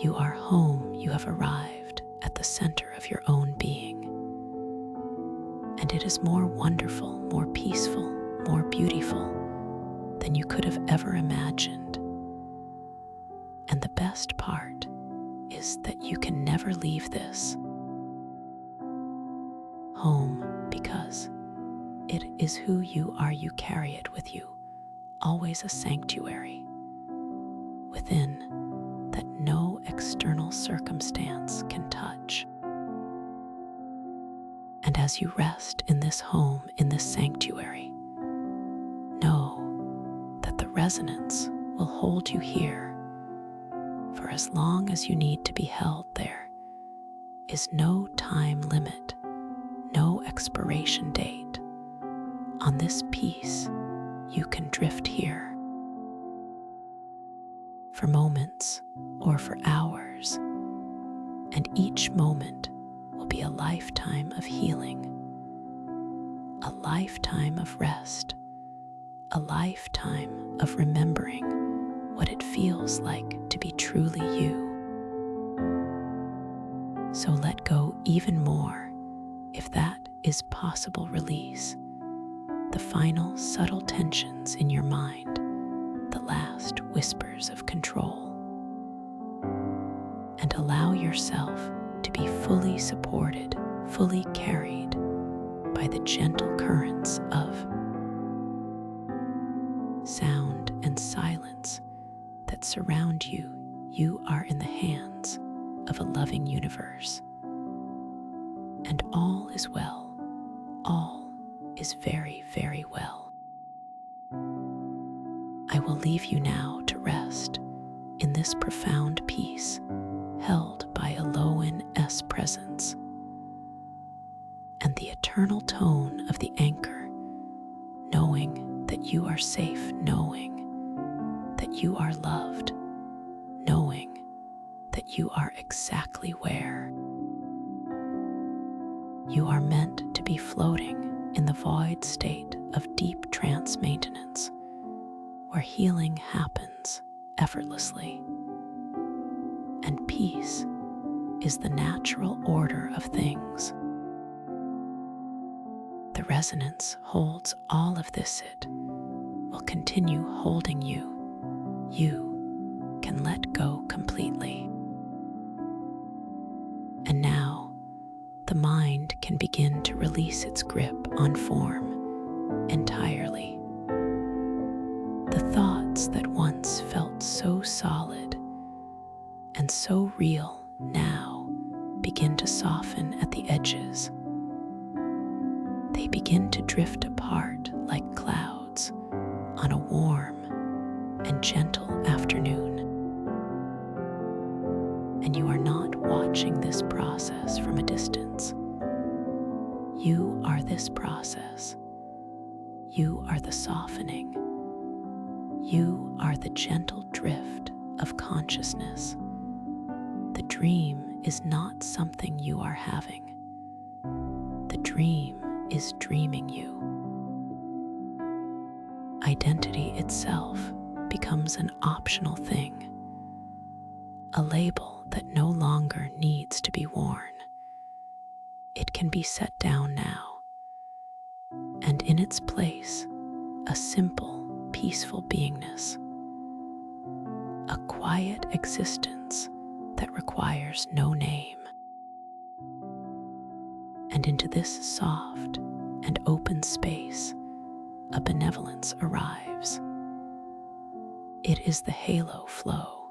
You are home. You have arrived at the center of your own being. And it is more wonderful, more peaceful, more beautiful than you could have ever imagined. And the best part is that you can never leave this home, because it is who you are. You carry it with you, always a sanctuary within that no external circumstance can touch. And as you rest in this home, in this sanctuary, know that the resonance will hold you here for as long as you need to be held. There is no time limit, no expiration date. On this peace, you can drift here for moments or for hours, and each moment will be a lifetime of healing, a lifetime of rest, a lifetime of remembering what it feels like to be truly you. So let go even more, if that is possible. Release the final subtle tensions in your mind, the last whispers of control, and allow yourself to be fully supported, fully carried by the gentle currents of sound and silence that surround you. You are in the hands of a loving universe, and all is well. All is very, very well. I will leave you now to rest in this profound peace held by a low-in-S presence, and the eternal tone of the anchor, knowing that you are safe, knowing that you are loved, knowing that you are exactly where you are meant to be, floating in the void state of deep trance maintenance, where healing happens effortlessly, and peace is the natural order of things. The resonance holds all of this. It will continue holding you. You can let go completely. And now the mind can begin to release its grip on form entirely. The thoughts that once felt so solid and so real now begin to soften at the edges. They begin to drift apart like clouds on a warm and gentle afternoon. And you are not watching this process from a distance. You are this process. You are the softening. You are the gentle drift of consciousness. The dream is not something you are having. The dream is dreaming you. Identity itself becomes an optional thing, a label that no longer needs to be worn. It can be set down now, and in its place, a simple, peaceful beingness, a quiet existence that requires no name. And into this soft and open space, a benevolence arrives. It is the halo flow.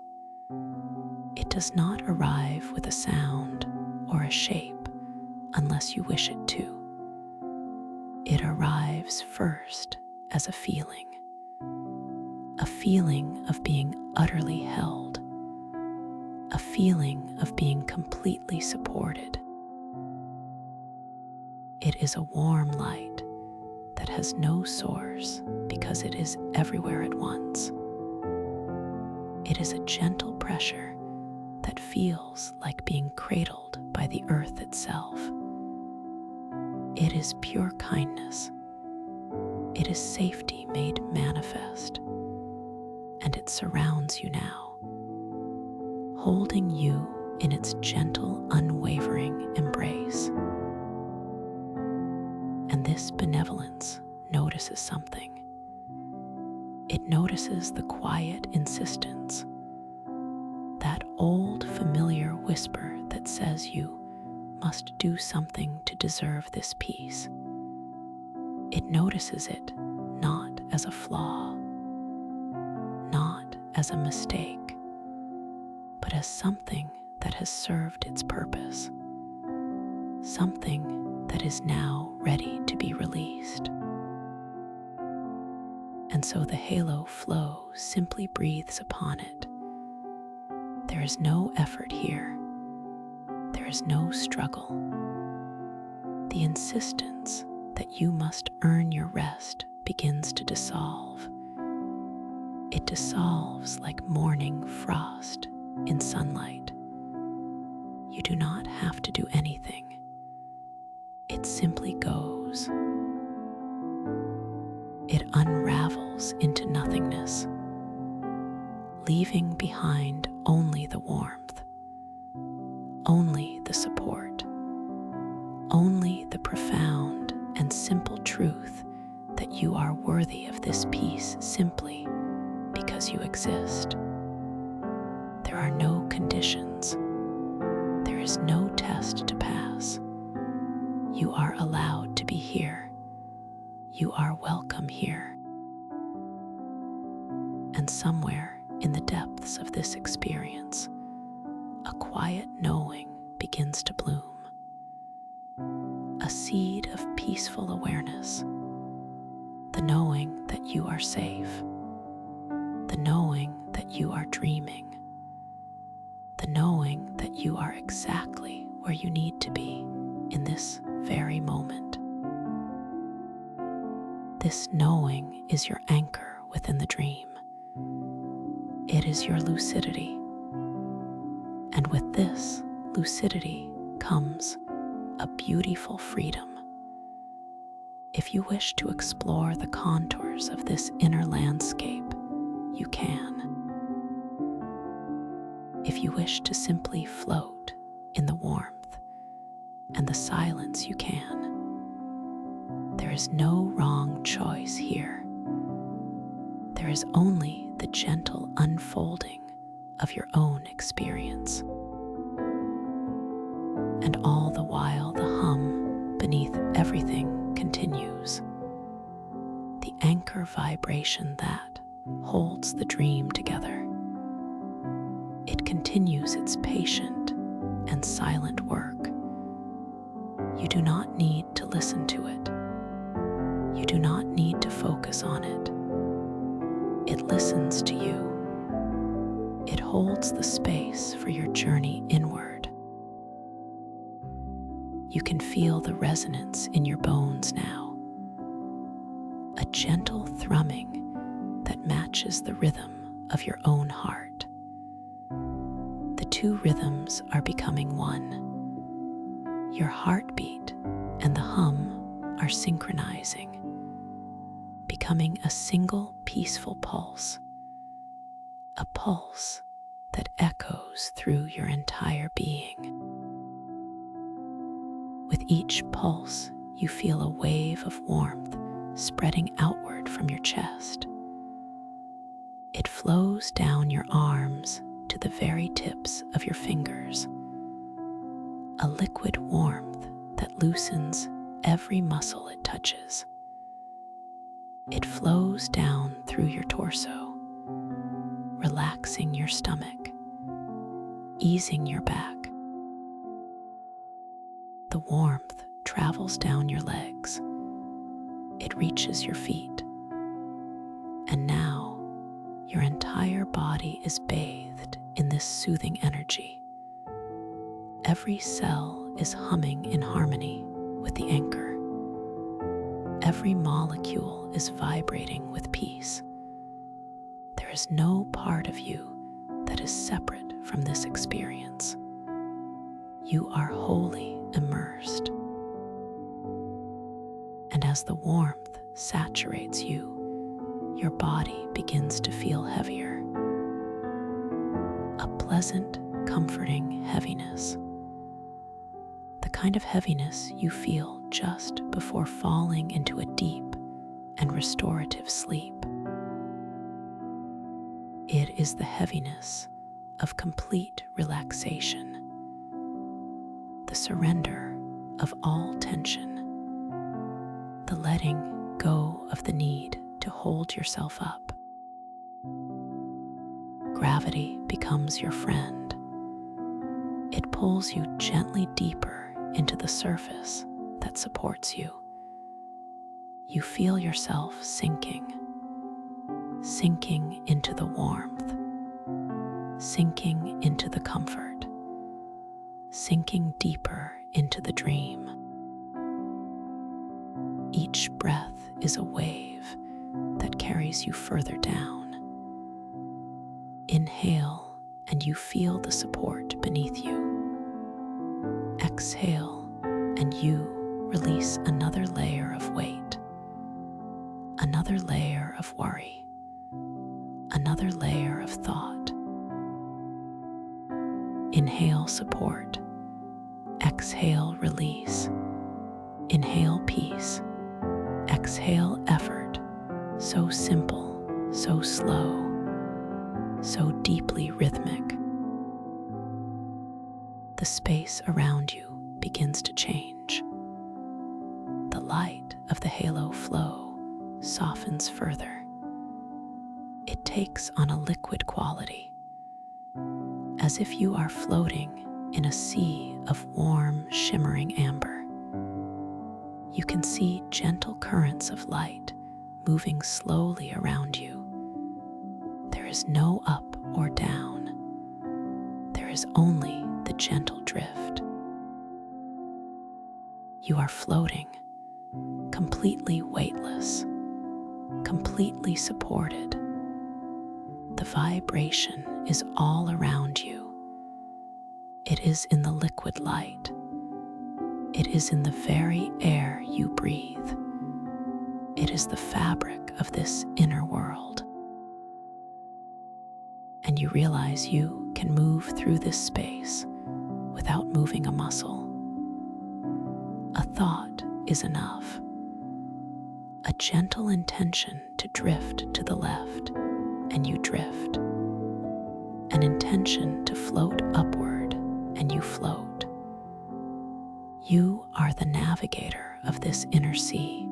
It does not arrive with a sound or a shape unless you wish it to. It arrives first as a feeling of being utterly held, a feeling of being completely supported. It is a warm light that has no source because it is everywhere at once. It is a gentle pressure that feels like being cradled by the earth itself. It is pure kindness. It is safety made manifest, and it surrounds you now, holding you in its gentle, unwavering embrace. And this benevolence notices something. It notices the quiet insistence, that old familiar whisper that says you must do something to deserve this peace. It notices it not as a flaw, not as a mistake, but as something that has served its purpose, something that is now ready to be released. And so the halo flow simply breathes upon it. There is no effort here. There is no struggle. The insistence that you must earn your rest begins to dissolve. It dissolves like morning frost in sunlight. You do not have to do anything. It simply goes. It unravels into nothingness, leaving behind only the warmth, only the support, only the profound and simple truth that you are worthy of this peace simply because you exist. There are no conditions. There is no test to pass. You are allowed to be here. You are welcome here. And somewhere in the depths of this experience, a quiet knowing begins to bloom. A seed of peaceful awareness. The knowing that you are safe. The knowing that you are dreaming. The knowing that you are exactly where you need to be in this very moment. This knowing is your anchor within the dream. It is your lucidity. And with this lucidity comes a beautiful freedom. If you wish to explore the contours of this inner landscape, you can. If you wish to simply float in the warmth and the silence, you can. There is no wrong choice here. There is only the gentle unfolding of your own experience. And all the while, the hum beneath everything continues. The anchor vibration that holds the dream together. It continues its patient and silent work. You do not need to listen to it. You do not need to focus on it. It listens to you. It holds the space for your journey inward. You can feel the resonance in your bones now. A gentle thrumming that matches the rhythm of your own heart. The two rhythms are becoming one. Your heartbeat and the hum are synchronizing, becoming a single peaceful pulse, a pulse that echoes through your entire being. With each pulse, you feel a wave of warmth spreading outward from your chest. It flows down your arms to the very tips of your fingers, a liquid warmth that loosens every muscle it touches. It flows down through your torso, relaxing your stomach, easing your back. The warmth travels down your legs. It reaches your feet. And now, your entire body is bathed in this soothing energy. Every cell is humming in harmony with the anchor. Every molecule is vibrating with peace. There is no part of you that is separate from this experience. You are wholly immersed. And as the warmth saturates you, your body begins to feel heavier. A pleasant, comforting heaviness. The kind of heaviness you feel just before falling into a deep and restorative sleep. It is the heaviness of complete relaxation, the surrender of all tension, the letting go of the need to hold yourself up. Gravity becomes your friend. It pulls you gently deeper into the surface that supports you. You feel yourself sinking into the warmth, sinking into the comfort, sinking deeper into the dream. Each breath is a wave that carries you further down. Inhale, and you feel the support beneath you. Exhale, and you release another layer of weight, another layer of worry, another layer of thought. Inhale support, exhale release, inhale peace, exhale effort, so simple, so slow, so deeply rhythmic. The space around you begins to change. The light of the halo flow softens further. It takes on a liquid quality, as if you are floating in a sea of warm, shimmering amber. You can see gentle currents of light moving slowly around you. There is no up or down. There is only the gentle drift. You are floating, completely weightless, completely supported. The vibration is all around you. It is in the liquid light. It is in the very air you breathe. It is the fabric of this inner world. And you realize you can move through this space without moving a muscle. A thought is enough. A gentle intention to drift to the left, and you drift. An intention to float upward, and you float. You are the navigator of this inner sea,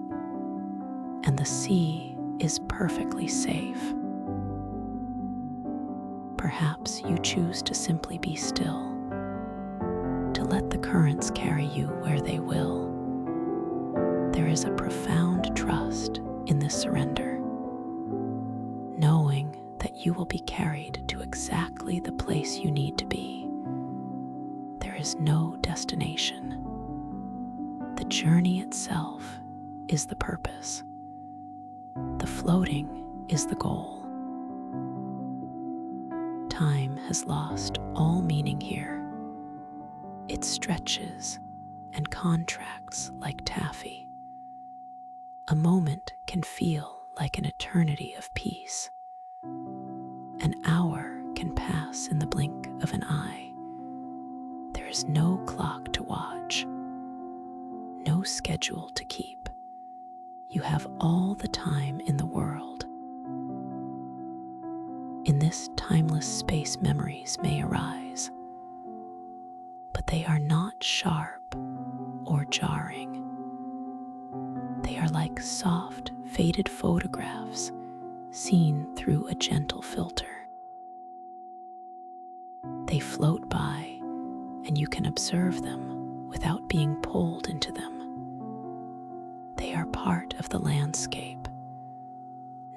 and the sea is perfectly safe. Perhaps you choose to simply be still, to let the currents carry you where they will. There is a profound trust in this surrender, knowing that you will be carried to exactly the place you need to be. There is no destination. The journey itself is the purpose. The floating is the goal. Time has lost all meaning here. It stretches and contracts like taffy. A moment can feel like an eternity of peace. An hour can pass in the blink of an eye. There is no clock to watch, no schedule to keep. You have all the time in the world. In this timeless space, memories may arise, but they are not sharp or jarring. They are like soft, faded photographs seen through a gentle filter. They float by, and you can observe them without being pulled into them. They are part of the landscape,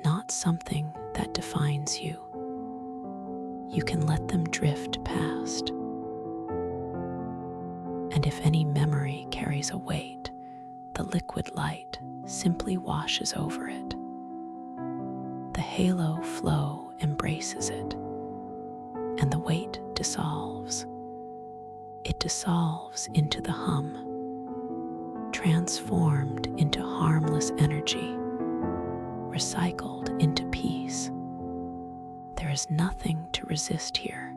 not something that defines you. You can let them drift past. And if any memory carries a weight, the liquid light simply washes over it. The halo flow embraces it, and the weight dissolves. It dissolves into the hum, transformed into harmless energy recycled into peace. There is nothing to resist here,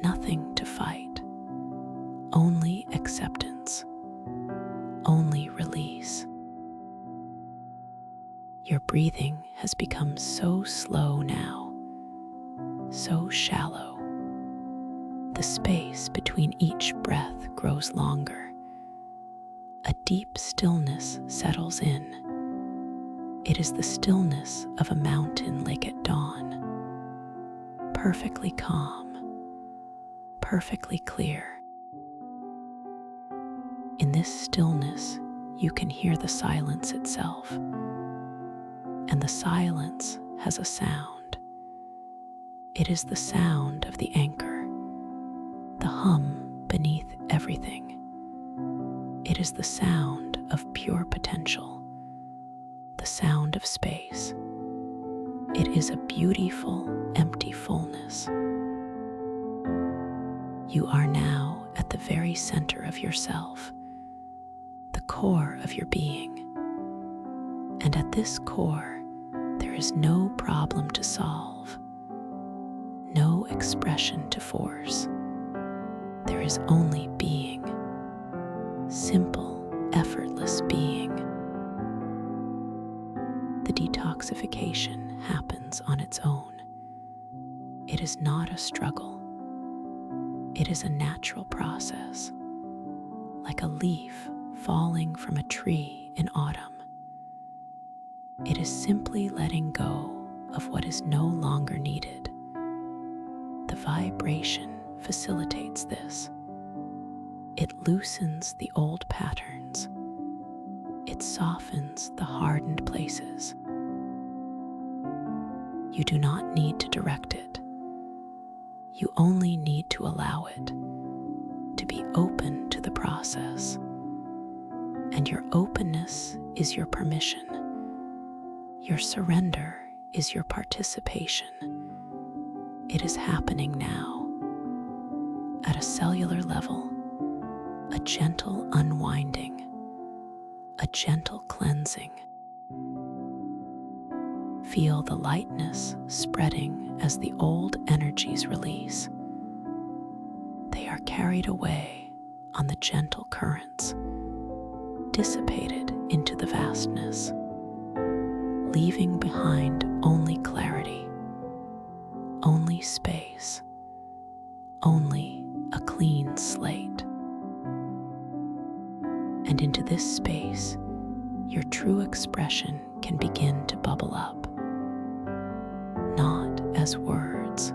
nothing to fight, only acceptance, only release. Your breathing has become so slow now, so shallow. The space between each breath grows longer. A deep stillness settles in. It is the stillness of a mountain lake at dawn, perfectly calm, perfectly clear. In this stillness, you can hear the silence itself, and the silence has a sound. It is the sound of the anchor, the hum beneath everything. It is the sound of pure potential, the sound of space. It is a beautiful, empty fullness. You are now at the very center of yourself, the core of your being. And at this core, there is no problem to solve, no expression to force. There is only being, simple, effortless being. The detoxification happens on its own. It is not a struggle. It is a natural process, like a leaf falling from a tree in autumn. It is simply letting go of what is no longer needed. The vibration facilitates this. It loosens the old patterns. It softens the hardened places. You do not need to direct it. You only need to allow it, to be open to the process. And your openness is your permission. Your surrender is your participation. It is happening now. At a cellular level, a gentle unwinding, a gentle cleansing. Feel the lightness spreading as the old energies release. They are carried away on the gentle currents, dissipated into the vastness, leaving behind only clarity, only space, only a clean slate. And into this space, your true expression can begin to bubble up. Not as words,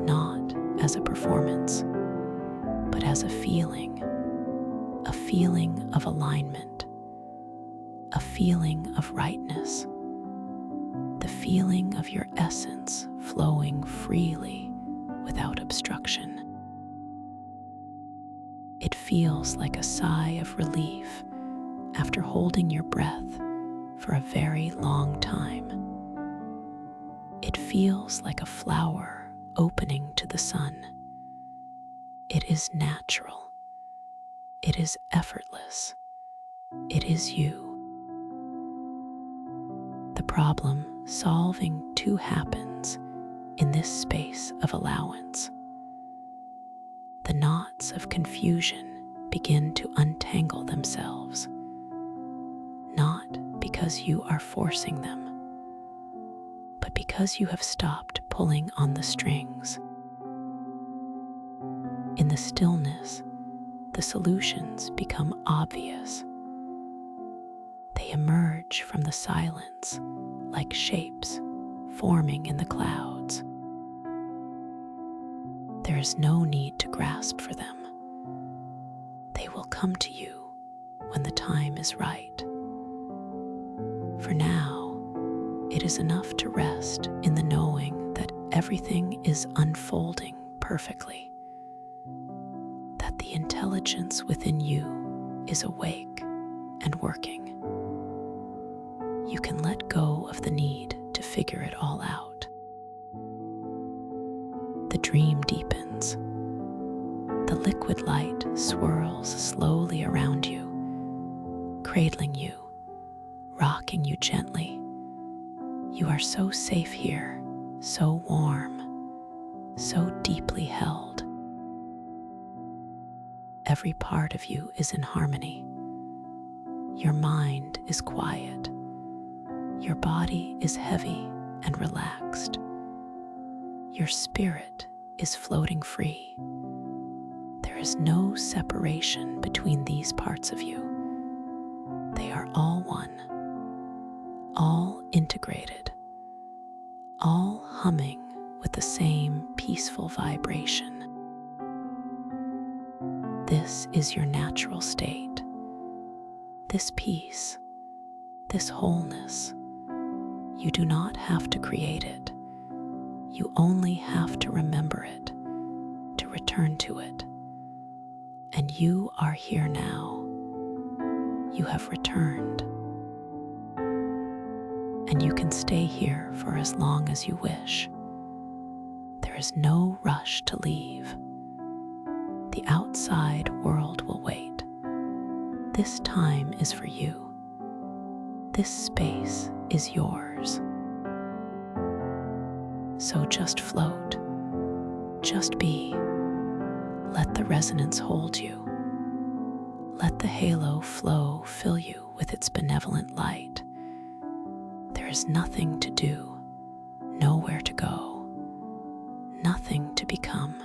not as a performance, but as a feeling of alignment, a feeling of rightness, the feeling of your essence flowing freely without obstruction. It feels like a sigh of relief after holding your breath for a very long time. It feels like a flower opening to the sun. It is natural. It is effortless. It is you. The problem solving too happens in this space of allowance. The knots of confusion begin to untangle themselves, not because you are forcing them, but because you have stopped pulling on the strings. In the stillness, the solutions become obvious. They emerge from the silence like shapes forming in the clouds. There is no need to grasp for them. They will come to you when the time is right. For now, it is enough to rest in the knowing that everything is unfolding perfectly, that the intelligence within you is awake and working. You can let go of the need to figure it all out. The dream deepens. The liquid light swirls slowly around you, cradling you, rocking you gently You are so safe here, so warm, so deeply held. Every part of you is in harmony. Your mind is quiet. Your body is heavy and relaxed. Your spirit is floating free. There is no separation between these parts of you. They are all one, all integrated, all humming with the same peaceful vibration. This is your natural state. This peace, this wholeness, you do not have to create it. You only have to remember it, to return to it. And you are here now. You have returned. And you can stay here for as long as you wish. There is no rush to leave. The outside world will wait. This time is for you. This space is yours. So just float. Just be. Let the resonance hold you. Let the halo flow fill you with its benevolent light. There is nothing to do, nowhere to go, nothing to become.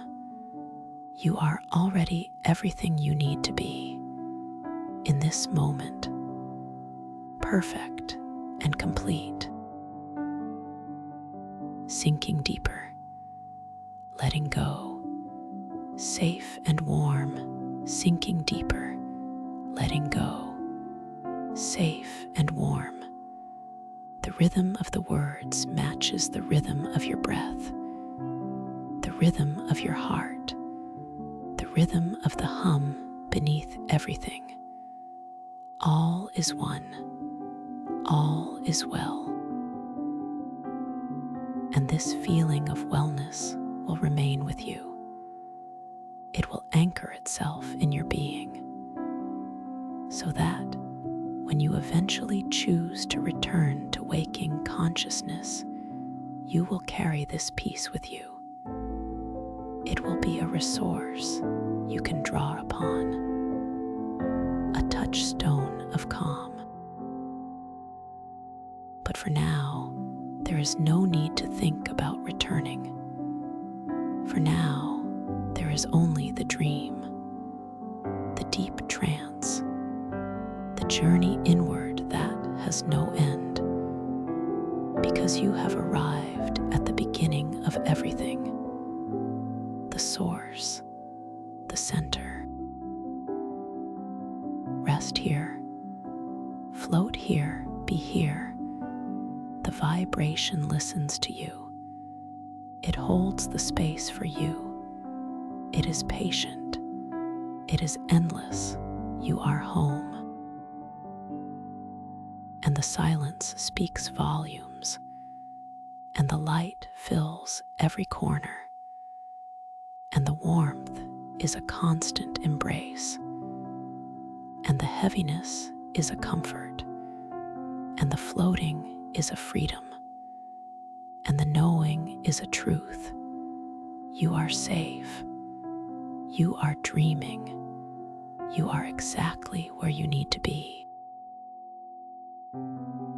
You are already everything you need to be in this moment, perfect and complete. Sinking deeper, letting go, safe and warm, sinking deeper, letting go, safe and warm. The rhythm of the words matches the rhythm of your breath, the rhythm of your heart, the rhythm of the hum beneath everything. All is one, all is well. And this feeling of wellness will remain with you. It will anchor itself in your being, so that when you eventually choose to return to waking consciousness, you will carry this peace with you. It will be a resource you can draw upon, a touchstone of calm. But for now, there is no need to think about returning. For now, there is only the dream, the deep trance, the journey inward that has no end, because you have arrived at the beginning of everything, the source, the center. Rest here, float here, be here. The vibration listens to you. It holds the space for you. It is patient. It is endless. You are home. And the silence speaks volumes, and the light fills every corner, and the warmth is a constant embrace, and the heaviness is a comfort, and the floating is a freedom, and the knowing is a truth. You are safe. You are dreaming. You are exactly where you need to be.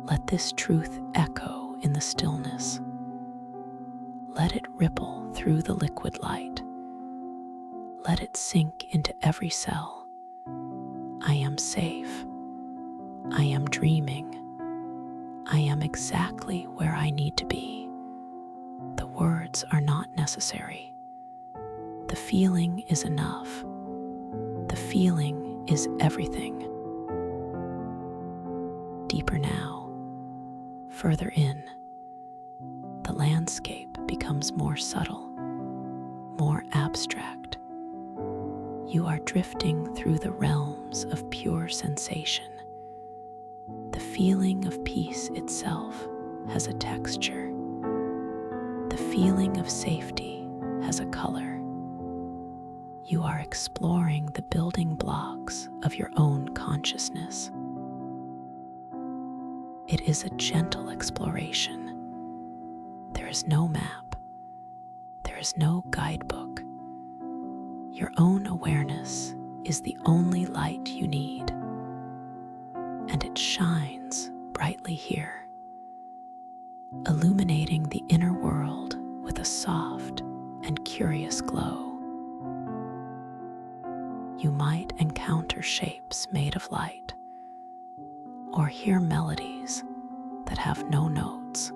Let this truth echo in the stillness. Let it ripple through the liquid light. Let it sink into every cell. I am safe. I am dreaming. I am exactly where I need to be. The words are not necessary. The feeling is enough. The feeling is everything. Deeper now, further in, the landscape becomes more subtle, more abstract. You are drifting through the realms of pure sensation. The feeling of peace itself has a texture. The feeling of safety has a color. You are exploring the building blocks of your own consciousness. It is a gentle exploration, There is no map. There is no guidebook. Your own awareness is the only light you need, and it shines brightly here, illuminating the inner world with a soft and curious glow. You might encounter shapes made of light, or hear melodies that have no notes.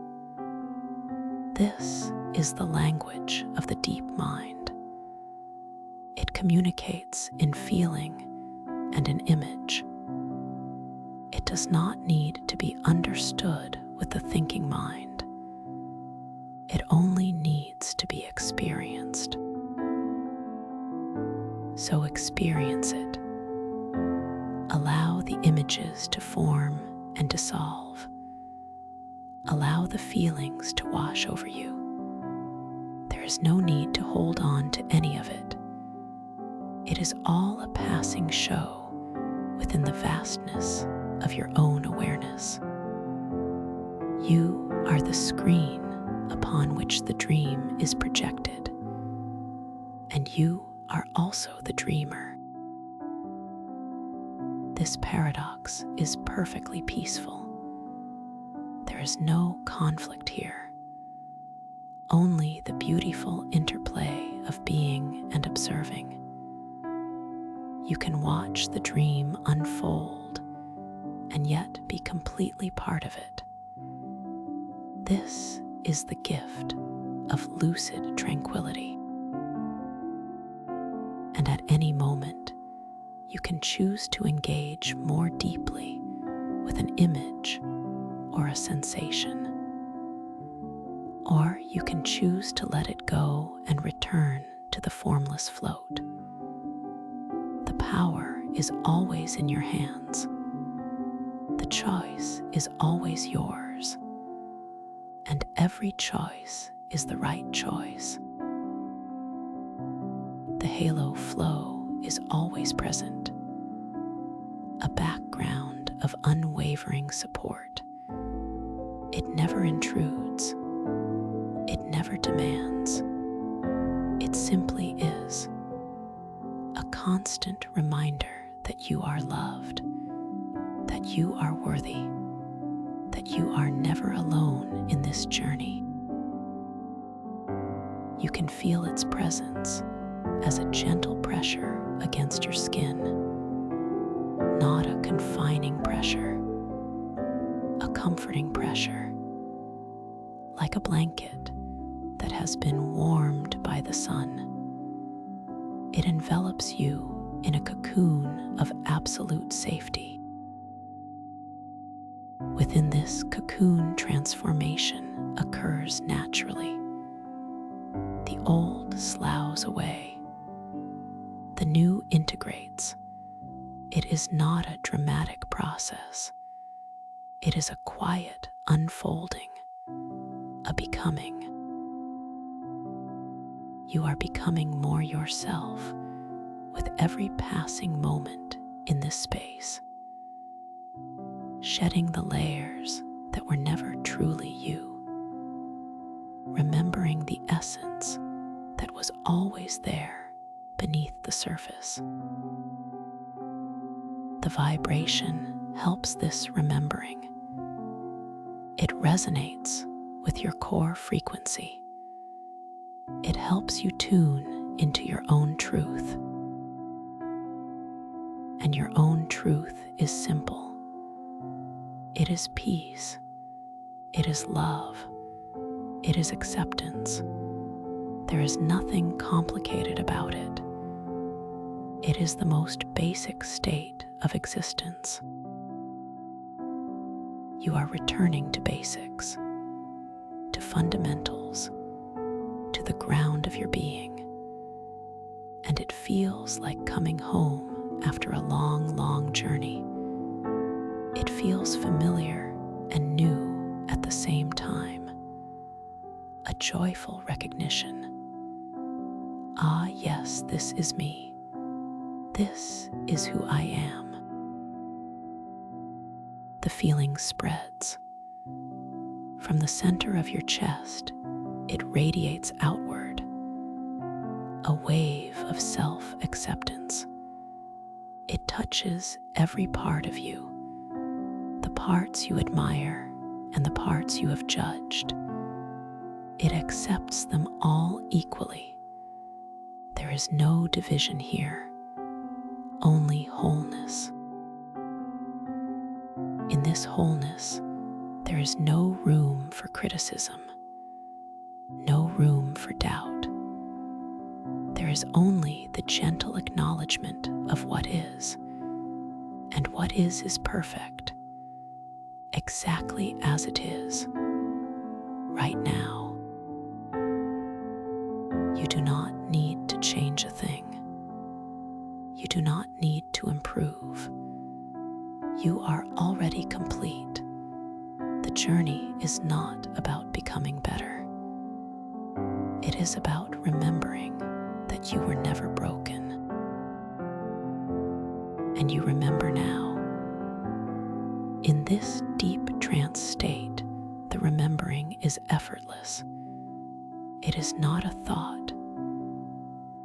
This is the language of the deep mind. It communicates in feeling and in image. It does not need to be understood with the thinking mind. It only needs to be experienced. So experience it. Allow the images to form and dissolve. Allow the feelings to wash over you. There is no need to hold on to any of it. It is all a passing show within the vastness of your own awareness. You are the screen upon which the dream is projected, and you are also the dreamer. This paradox is perfectly peaceful. There is no conflict here, only the beautiful interplay of being and observing. You can watch the dream unfold and yet be completely part of it. This is the gift of lucid tranquility. And at any moment, you can choose to engage more deeply with an image or a sensation. Or you can choose to let it go and return to the formless float. The power is always in your hands. The choice is always yours. And every choice is the right choice. The halo flow is always present, a background of unwavering support. It never intrudes. It never demands. It simply is, a constant reminder that you are loved, that you are worthy, that you are never alone in this journey. You can feel its presence as a gentle pressure against your skin, not a confining pressure, a comforting pressure, like a blanket that has been warmed by the sun. It envelops you in a cocoon of absolute safety. Within this cocoon, transformation occurs naturally. The old sloughs away. The new integrates. It is not a dramatic process. It is a quiet unfolding, a becoming. You are becoming more yourself with every passing moment in this space, shedding the layers that were never truly you, remembering the essence that was always there beneath the surface. The vibration helps this remembering. It resonates with your core frequency. It helps you tune into your own truth. And your own truth is simple. It is peace. It is love. It is acceptance. There is nothing complicated about it. It is the most basic state of existence. You are returning to basics, to fundamentals, to the ground of your being. And it feels like coming home after a long, long journey. It feels familiar and new at the same time. A joyful recognition. Ah, yes, this is me. This is who I am. The feeling spreads From the center of your chest, it radiates outward, a wave of self-acceptance. It touches every part of you, the parts you admire and the parts you have judged. It accepts them all equally. There is no division here, only wholeness. In this wholeness, there is no room for criticism, no room for doubt. There is only the gentle acknowledgement of what is, and what is perfect, exactly as it is, right now. You do not need to change a thing. You do not need to improve. You are already complete. The journey is not about becoming better. It is about remembering that you were never broken. And you remember now. In this deep trance state, the remembering is effortless. It is not a thought.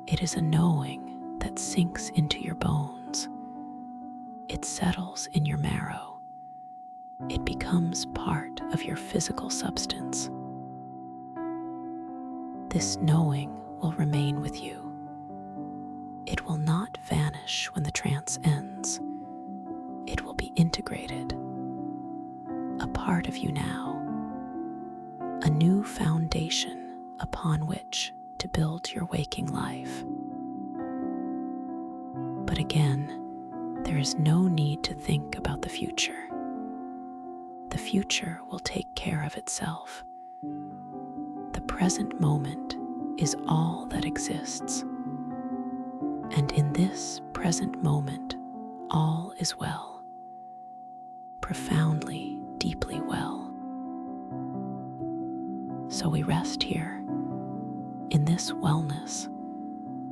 It is a knowing that sinks into your bones. It settles in your marrow. It becomes part of your physical substance. This knowing will remain with you. It will not vanish when the trance ends. It will be integrated, a part of you now, a new foundation upon which to build your waking life. But again, there is no need to think about the future. The future will take care of itself. The present moment is all that exists. And in this present moment, all is well. Profoundly, deeply well. So we rest here, in this wellness.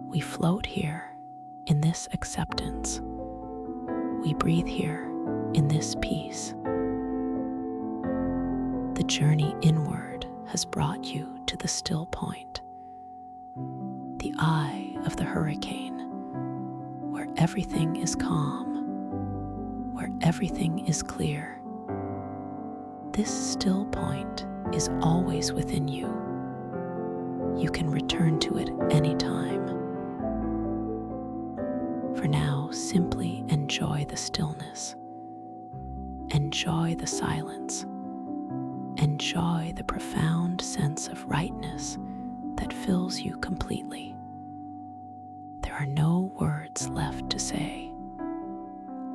We float here, in this acceptance. We breathe here, in this peace. The journey inward has brought you to the still point, the eye of the hurricane, where everything is calm, where everything is clear. This still point is always within you. You can return to it anytime. For now, simply enjoy the stillness. Enjoy the silence. Enjoy the profound sense of rightness that fills you completely. There are no words left to say.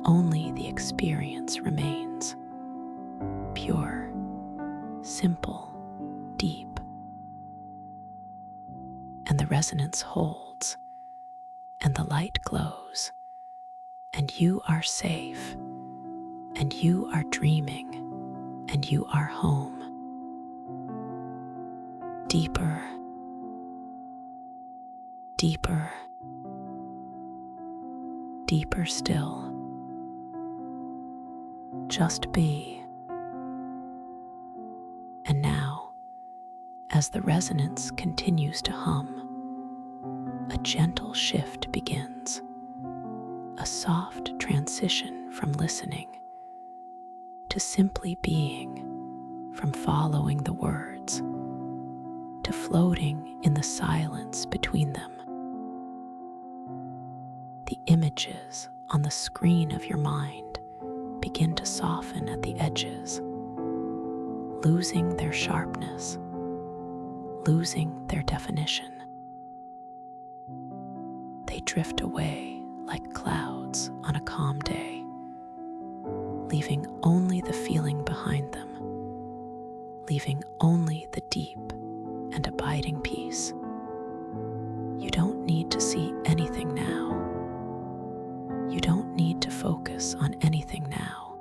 Only the experience remains. Pure, simple, deep. And the resonance holds, and the light glows, and you are safe, and you are dreaming, and you are home. Deeper, deeper, deeper still. Just be. And now, as the resonance continues to hum, a gentle shift begins, a soft transition from listening to simply being, from following the words to floating in the silence between them. The images on the screen of your mind begin to soften at the edges, losing their sharpness, losing their definition. They drift away like clouds on a calm day, leaving only the feeling behind them, leaving only the deep and abiding peace. You don't need to see anything now. You don't need to focus on anything now.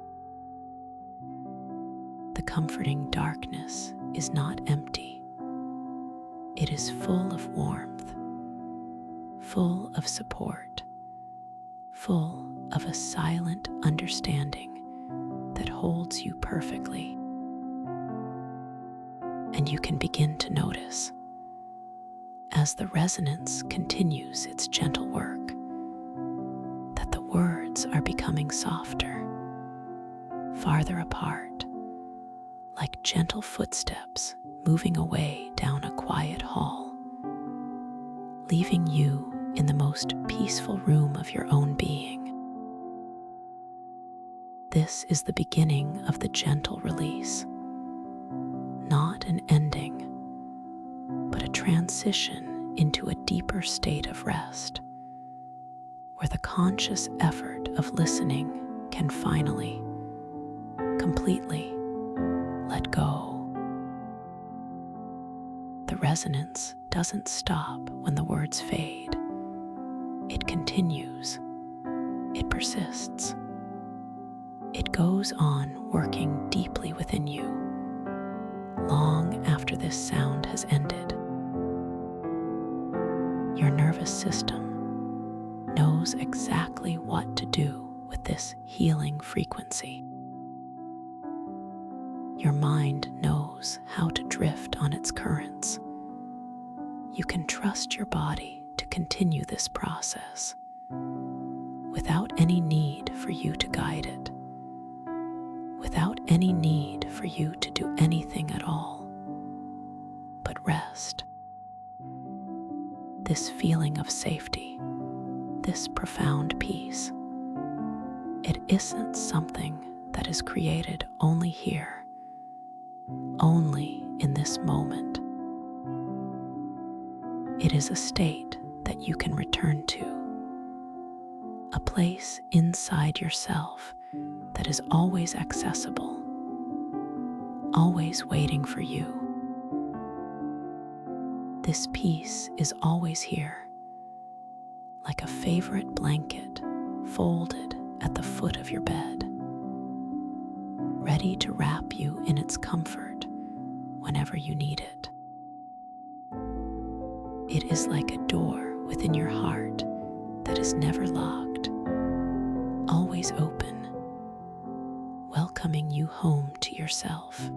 The comforting darkness is not empty. It is full of warmth, full of support, full of a silent understanding that holds you perfectly. And you can begin to notice, as the resonance continues its gentle work, that the words are becoming softer, farther apart, like gentle footsteps moving away down a quiet hall, leaving you in the most peaceful room of your own being. This is the beginning of the gentle release, not an ending, but a transition into a deeper state of rest, where the conscious effort of listening can finally, completely let go. The resonance doesn't stop when the words fade. It continues. It persists. It goes on working deeply within you, long after this sound has ended. Your nervous system knows exactly what to do with this healing frequency. Your mind knows how to drift on its currents. You can trust your body to continue this process without any need for you to guide it, without any need for you to do anything at all, but rest. This feeling of safety, this profound peace, it isn't something that is created only here, only in this moment. It is a state that you can return to, a place inside yourself that is always accessible, always waiting for you. This peace is always here, like a favorite blanket folded at the foot of your bed, ready to wrap you in its comfort whenever you need it. It is like a door within your heart that is never locked, always open, welcoming you home to yourself.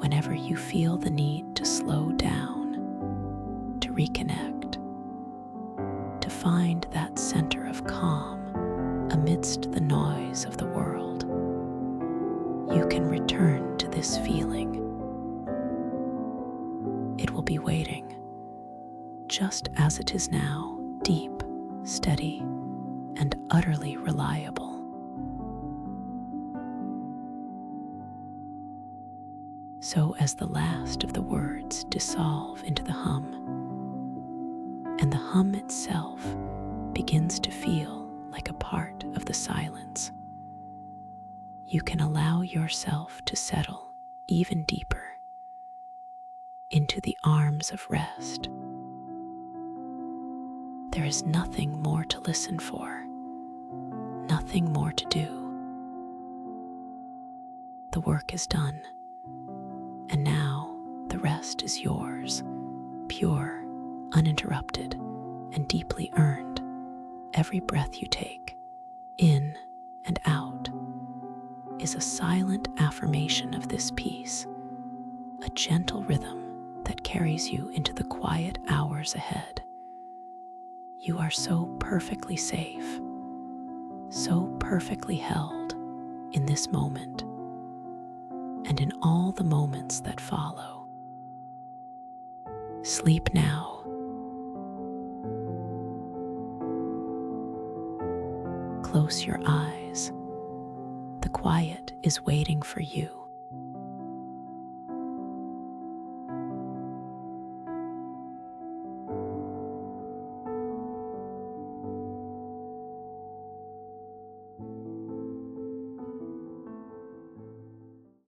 Whenever you feel the need to slow down, to reconnect, to find that center of calm amidst the noise of the world, you can return to this feeling. It will be waiting, just as it is now, deep, steady, and utterly reliable. So as the last of the words dissolve into the hum, and the hum itself begins to feel like a part of the silence, you can allow yourself to settle even deeper into the arms of rest. There is nothing more to listen for, nothing more to do. The work is done, and now the rest is yours, pure, uninterrupted, and deeply earned. Every breath you take, in and out, is a silent affirmation of this peace, a gentle rhythm that carries you into the quiet hours ahead. You are so perfectly safe, so perfectly held in this moment and in all the moments that follow. Sleep now. Close your eyes. The quiet is waiting for you.